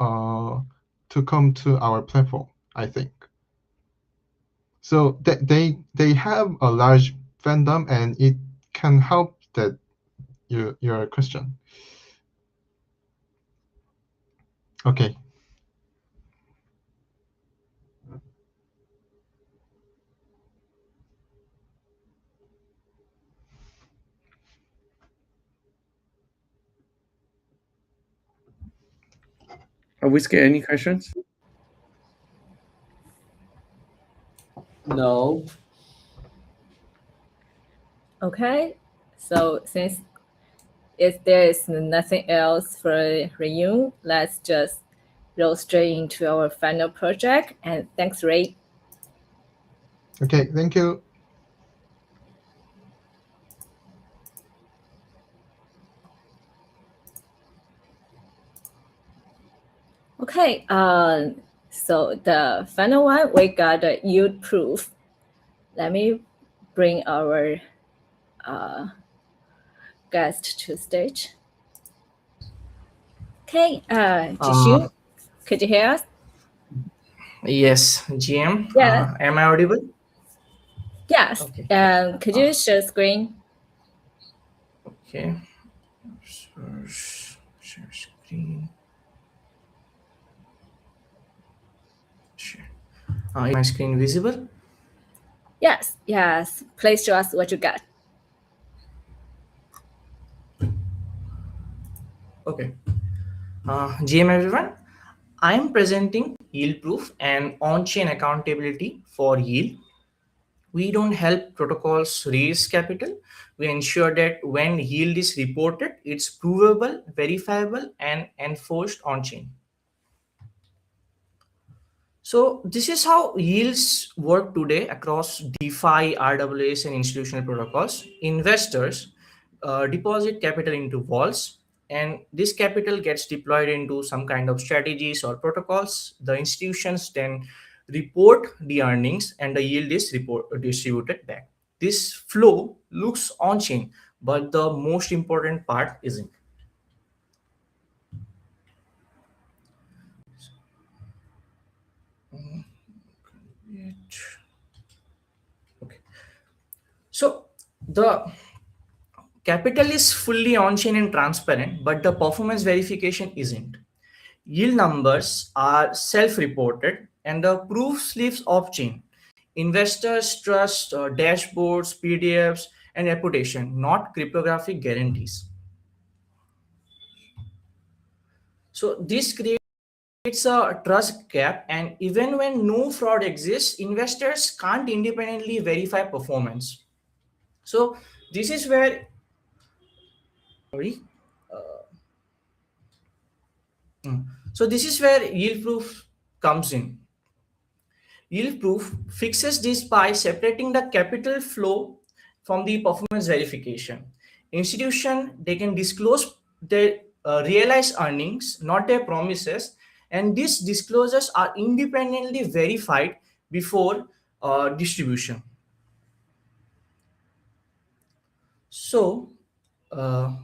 uh, to come to our platform, I think. So they have a large fandom, and it can help that your question. Okay. Whiskey, any questions? No. Okay, so since if there is nothing else for Ryun, let's just roll straight into our final project. And thanks, Ray. Okay. Thank you. Okay, so the final one, we got a yield proof. Let me bring our guest to stage. Okay, Jishu, could you hear us? Yes, GM. Yes. Am I audible? Yes. Okay. Could you share screen? Okay. Share screen. Sure. Is my screen visible? Yes. Yes. Please show us what you got. Okay. GM everyone, I am presenting yield proof and on-chain accountability for yield. We don't help protocols raise capital. We ensure that when yield is reported, it's provable, verifiable, and enforced on-chain. So this is how yields work today across DeFi, RWAs, and institutional protocols. Investors deposit capital into vaults, and this capital gets deployed into some kind of strategies or protocols. The institutions then report the earnings, and the yield is distributed back. This flow looks on-chain, but the most important part isn't. Okay. So the capital is fully on-chain and transparent, but the performance verification isn't. Yield numbers are self-reported and the proof lives off-chain. Investors trust dashboards, PDFs, and reputation, not cryptographic guarantees. So this creates a trust gap, and even when no fraud exists, investors can't independently verify performance. So this is where, sorry, so this is where yield proof comes in. Yield proof fixes this by separating the capital flow from the performance verification. Institution, they can disclose their realized earnings, not their promises, and these disclosures are independently verified before distribution. So, uh,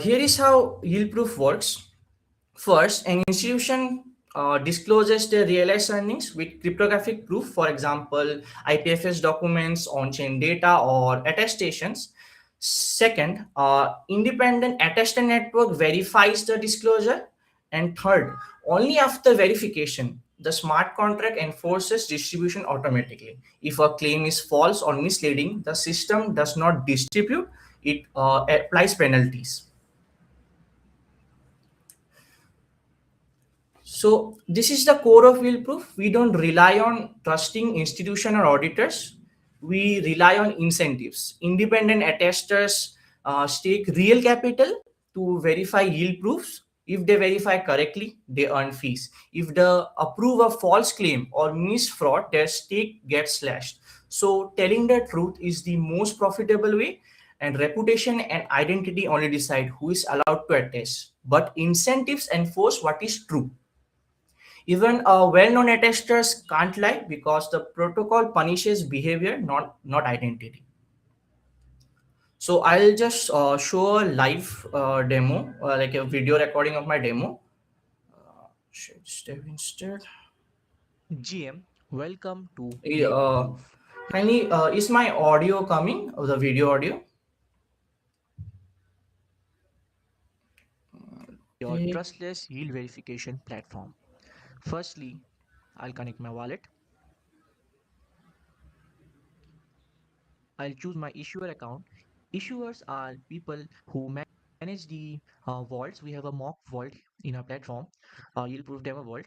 here is how yield proof works. First, an institution discloses their realized earnings with cryptographic proof, for example, IPFS documents, on-chain data, or attestations. Second, independent attester network verifies the disclosure. And third, only after verification, the smart contract enforces distribution automatically. If a claim is false or misleading, the system does not distribute, it applies penalties. So this is the core of yield proof. We don't rely on trusting institution or auditors. We rely on incentives. Independent attesters stake real capital to verify yield proofs. If they verify correctly, they earn fees. If they approve a false claim or miss fraud, their stake gets slashed. So telling the truth is the most profitable way, and reputation and identity only decide who is allowed to attest. But incentives enforce what is true. Even well-known attesters can't lie because the protocol punishes behavior, not identity. So I'll just show a live demo, like a video recording of my demo. Should step instead. GM, welcome to Uh, Yield Proof. Kindly, is my audio coming? Or the video audio? Your Okay. trustless yield verification platform. Firstly, I'll connect my wallet. I'll choose my issuer account. Issuers are people who manage the vaults. We have a mock vault in our platform, yield proof demo vault,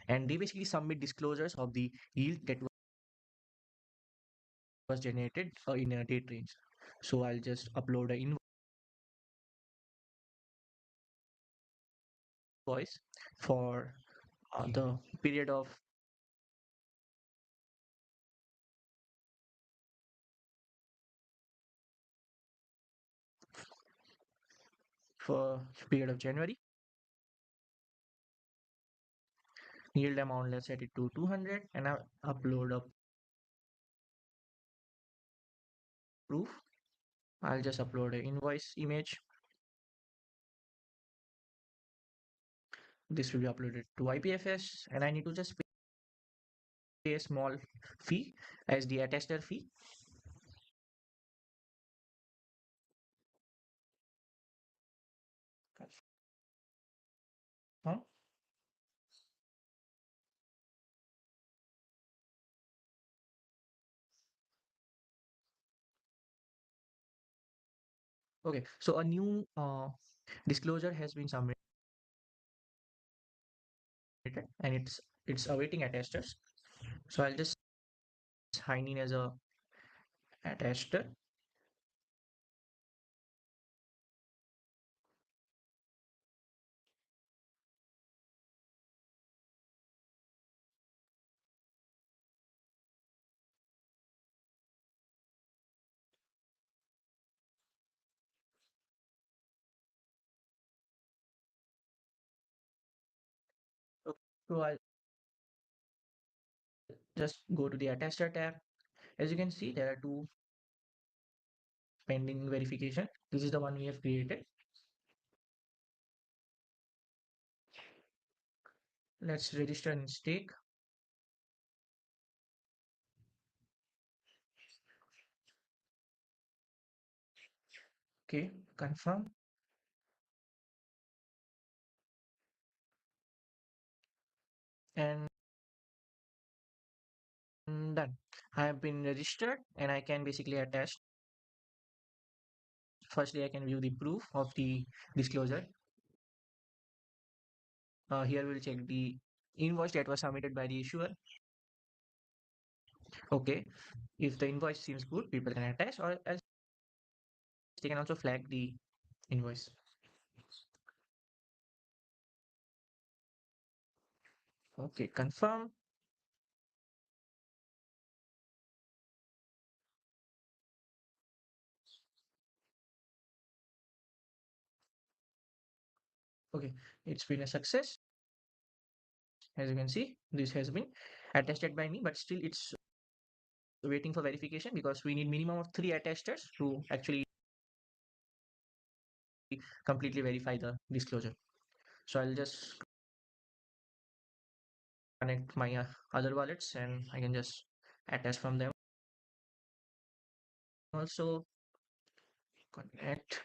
and they basically submit disclosures of the yield that was generated in a date range. So I'll just upload an invoice for the period of January. Yield amount, let's set it to 200, and I upload a proof. I'll just upload an invoice image. This will be uploaded to IPFS, and I need to just pay a small fee as the attester fee. Huh? Okay, so a new disclosure has been submitted, and it's awaiting attesters. So I'll just sign in as a attester. So I'll just go to the attester tab. As you can see, there are two pending verification. This is the one we have created. let's register in stake. Okay, confirm. And done. I have been registered and I can basically attach. Firstly, I can view the proof of the disclosure. Here we'll check the invoice that was submitted by the issuer. Okay, if the invoice seems good, people can attach, or else they can also flag the invoice. Okay, confirm. Okay, it's been a success. As you can see, this has been attested by me, but still it's waiting for verification because we need minimum of 3 attesters to actually completely verify the disclosure. So I'll just connect my other wallets and I can just attach from them. Also connect.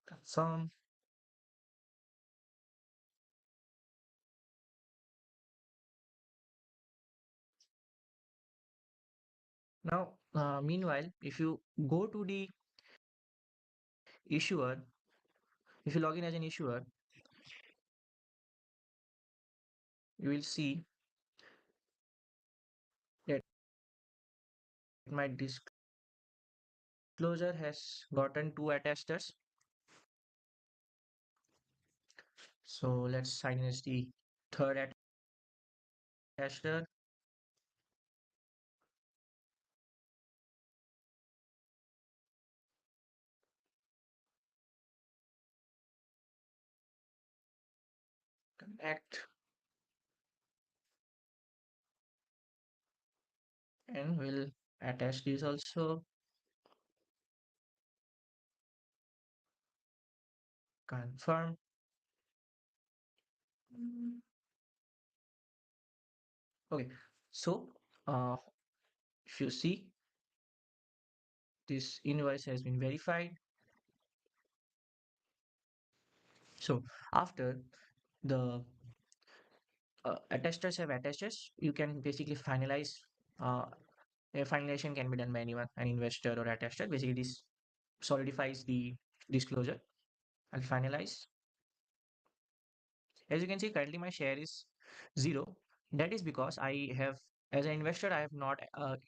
Confirm. Now, meanwhile, if you go to the issuer, if you log in as an issuer, you will see that my disclosure has gotten 2 attesters. So let's sign in as the third attester. Connect. And we'll attach these also. Confirm. Okay, so if you see, this invoice has been verified. So after the attesters have attesters, you can basically finalize. A finalization can be done by anyone, an investor or attester. Basically, this solidifies the disclosure. I'll finalize. As you can see, currently my share is 0. That is because I have, as an investor, I have not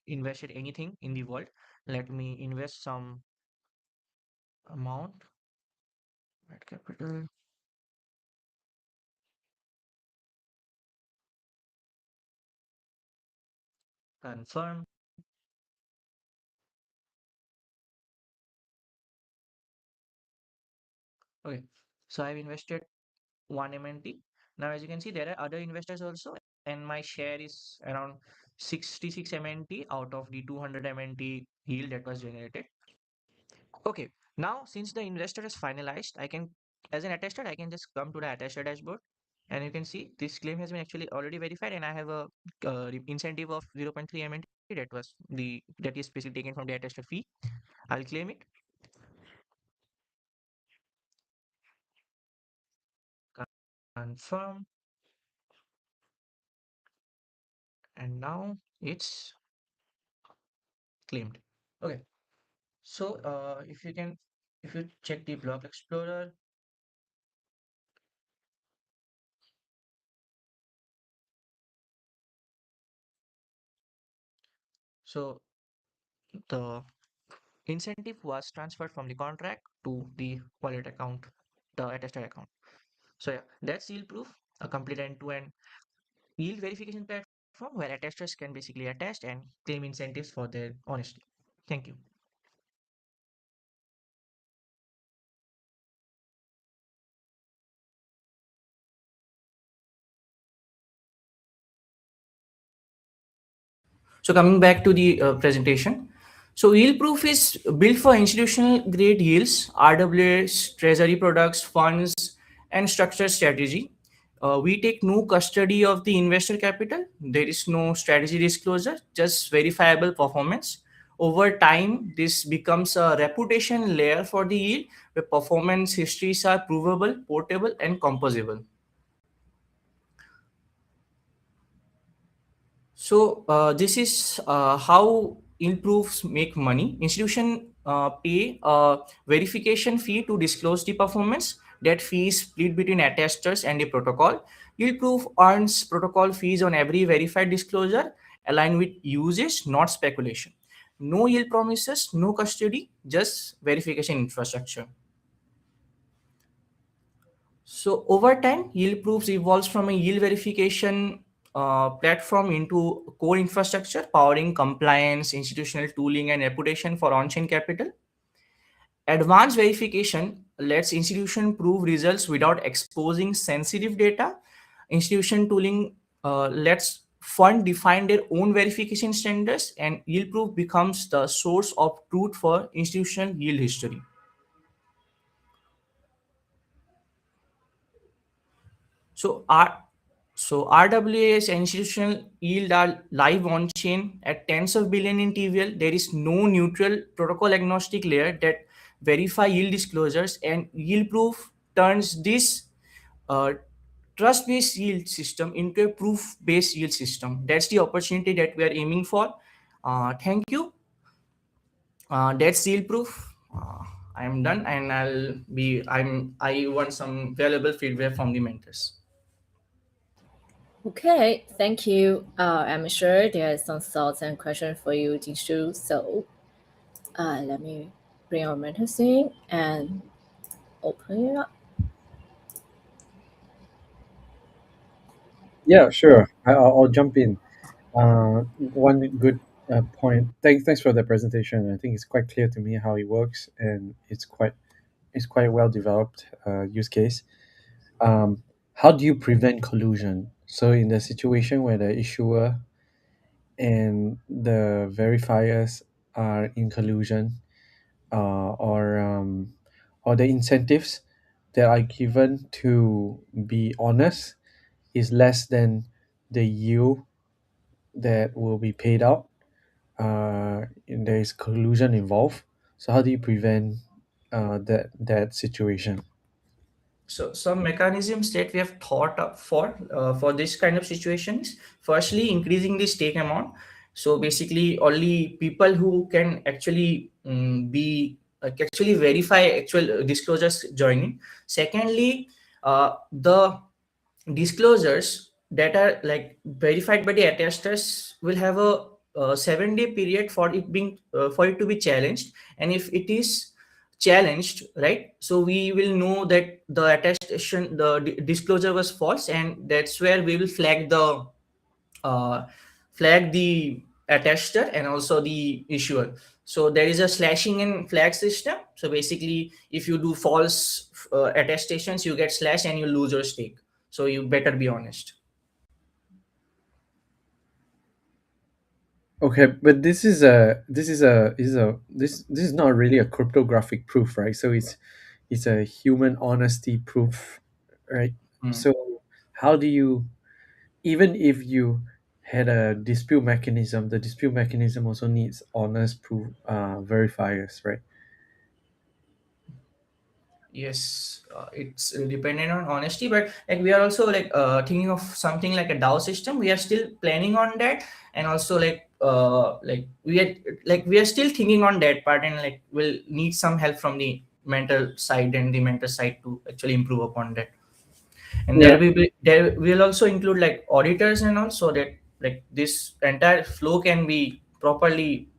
invested anything in the vault. Let me invest some amount. At capital. Confirm. Okay, so I've invested 1 MNT. Now, as you can see, there are other investors also, and my share is around 66 MNT out of the 200 MNT yield that was generated. Okay, now since the investor is finalized, I can, as an attester, I can just come to the attester dashboard, and you can see this claim has been actually already verified, and I have a incentive of 0.3 MNT that is basically taken from the attester fee. I'll claim it. Confirm. And now it's claimed. Okay, so if you check the block explorer, so the incentive was transferred from the contract to the wallet account, the attested account. So yeah, that's yield proof, a complete end-to-end yield verification platform where attesters can basically attest and claim incentives for their honesty. Thank you. So coming back to the presentation, So yield proof is built for institutional grade yields, RWAs, treasury products, funds, and structured strategy. We take no custody of the investor capital. There is no strategy disclosure, just verifiable performance. Over time, this becomes a reputation layer for the yield where performance histories are provable, portable, and composable. So this is how improves make money. Institution pay a verification fee to disclose the performance. That fee is split between attesters and the protocol. Yield proof earns protocol fees on every verified disclosure aligned with usage, not speculation. No yield promises, no custody, just verification infrastructure. So over time, yield proofs evolves from a yield verification platform into core infrastructure, powering compliance, institutional tooling, and reputation for on-chain capital. Advanced verification lets institution prove results without exposing sensitive data. Institution tooling lets fund define their own verification standards, and yield proof becomes the source of truth for institutional yield history. So RWA's institutional yield are live on chain at tens of billion in TVL. There is no neutral protocol agnostic layer that verify yield disclosures, and yield proof turns this uh, trust-based yield system into a proof-based yield system. That's the opportunity that we are aiming for. Thank you. That's yield proof. I'm done, and I want some valuable feedback from the mentors. Okay, thank you. I'm sure there are some thoughts and questions for you, Jinshu. So let me bring our mentor in and open it up. Yeah, sure. I'll jump in. One good point. Thanks for the presentation. I think it's quite clear to me how it works, and it's quite a well developed use case. How do you prevent collusion? So in the situation where the issuer and the verifiers are in collusion, uh, or um, or the incentives that are given to be honest is less than the yield that will be paid out, and there is collusion involved. So how do you prevent that situation? So some mechanisms that we have thought up for this kind of situations. Firstly, increasing the stake amount. So basically, only people who can actually be actually verify actual disclosures joining. Secondly, the disclosures that are like verified by the attesters will have a 7-day period for it to be challenged, and if it is challenged, right, so we will know that the attestation disclosure was false, and that's where we will uh, flag the attester and also the issuer. So there is a slashing and flag system. So basically, if you do false attestations, you get slashed and you lose your stake. So you better be honest. Okay, but this is not really a cryptographic proof, right? So it's a human honesty proof, right? So how do you, even if you had a dispute mechanism, the dispute mechanism also needs honest proof verifiers, right? Yes, it's dependent on honesty, but like we are also like thinking of something like a DAO system. We are still planning on that, and also like we are still thinking on that part, and like we'll need some help from the mental side and the mentor side to actually improve upon that. And Yeah. there will also include like auditors and all, so that like this entire flow can be properly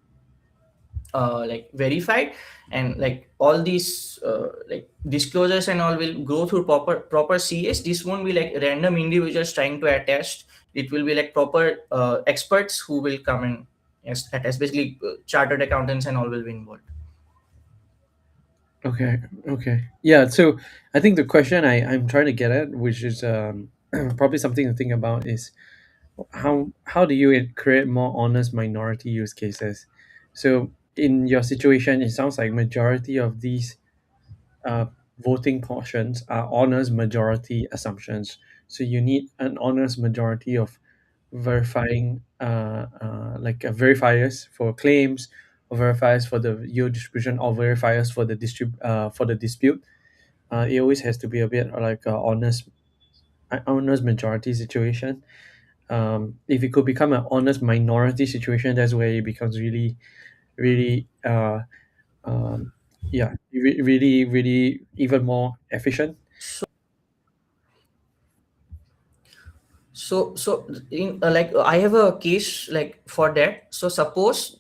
like verified, and like all these like disclosures and all will go through proper CS. This won't be like random individuals trying to attest. It will be like proper experts who will come and yes, attest. Basically, chartered accountants and all will be involved. Okay. Okay. Yeah. So I think the question I'm trying to get at, which is probably something to think about, is how do you create more honest minority use cases? So in your situation, it sounds like majority of these voting portions are honest majority assumptions. So you need an honest majority of verifying verifiers for claims, or verifiers for the yield distribution, or verifiers for the dispute. It always has to be a bit like a honest majority situation. If it could become an honest minority situation, that's where it becomes really, really really even more efficient. So in like I have a case like for that. So suppose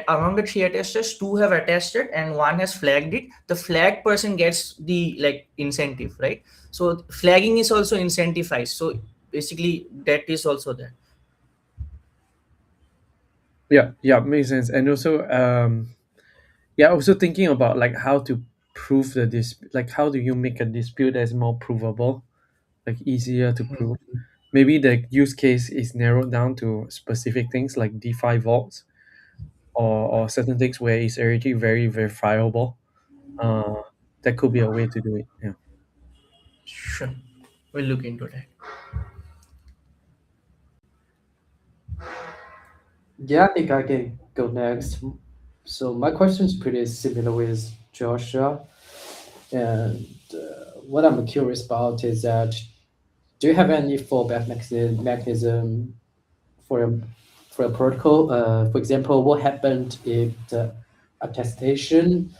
among the three attesters, two have attested and one has flagged it. The flag person gets the like incentive, right? So flagging is also incentivized. So basically that is also there. Yeah, makes sense. And also also thinking about like how to prove the dispute, like how do you make a dispute that's more provable, like easier to prove. Maybe the use case is narrowed down to specific things like DeFi vaults, or certain things where it's already very verifiable. That could be a way to do it. Yeah. Sure, we'll look into that. Yeah, I think I can go next. So my question is pretty similar with Joshua, and what I'm curious about is that do you have any fallback mechanism for a protocol? For example, what happened if the attestation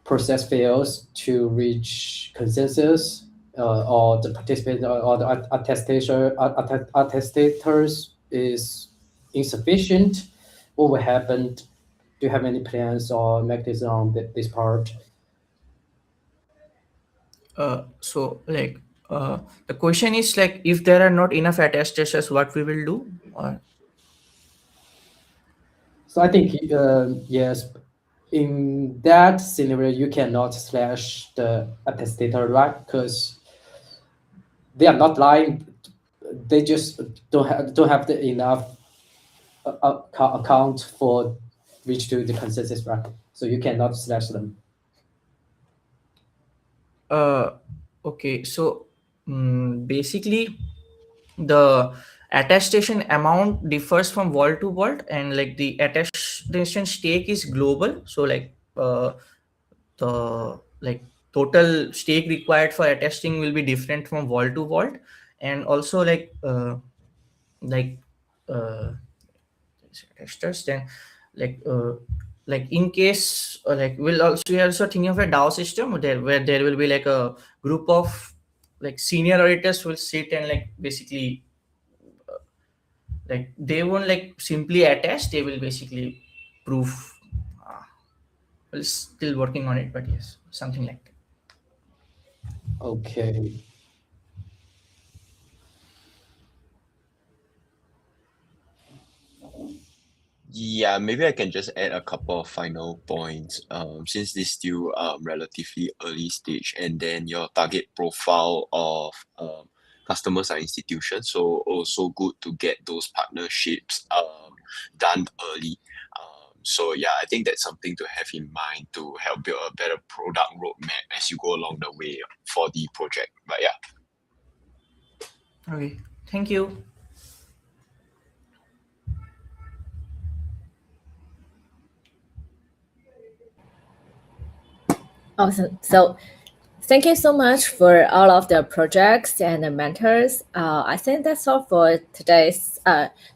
process fails to reach consensus, or the participant or the attestators is insufficient? What will happen? Do you have any plans or mechanism on this part? So like the question is like if there are not enough attesters, what we will do? Or So I think yes, in that scenario, you cannot slash the attestator, right? Because they are not lying; they just don't have the enough account for reach to the consensus, right? So you cannot slash them. okay, so basically the attestation amount differs from vault to vault, and like the attestation stake is global. So like the like total stake required for attesting will be different from vault to vault, and also like attesters then like in case like we are also thinking of a DAO system where there will be like a group of like senior auditors will sit and like basically like they won't like simply attest, they will basically prove. We're still working on it, but yes, something like that. Okay. Yeah, maybe I can just add a couple of final points. Since this still relatively early stage, and then your target profile of customers are institutions, so also good to get those partnerships done early. So yeah, I think that's something to have in mind to help build a better product roadmap as you go along the way for the project. But yeah. Okay, thank you. Awesome. So thank you so much for all of the projects and the mentors. I think that's all for today's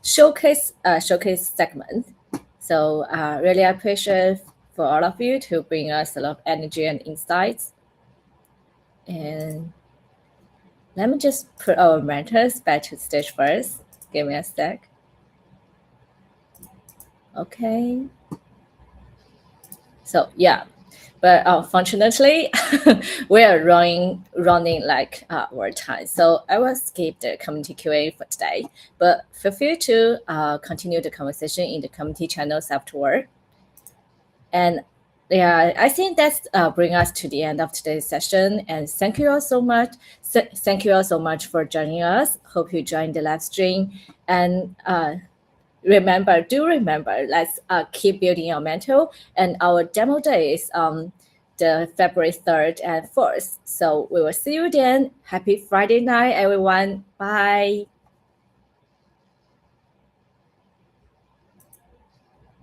showcase segment. So really appreciate for all of you to bring us a lot of energy and insights. And let me just put our mentors back to stage first. Give me a sec. Okay. So yeah, but unfortunately, we are running like our time. So I will skip the community Q&A for today. But feel free to continue the conversation in the community channels afterward. And yeah, I think that's bring us to the end of today's session. And thank you all so much. Thank you all so much for joining us. Hope you joined the live stream. And do remember, let's keep building your Mantle. And our demo day is the February 3rd and 4th. So we will see you then. Happy Friday night, everyone. Bye.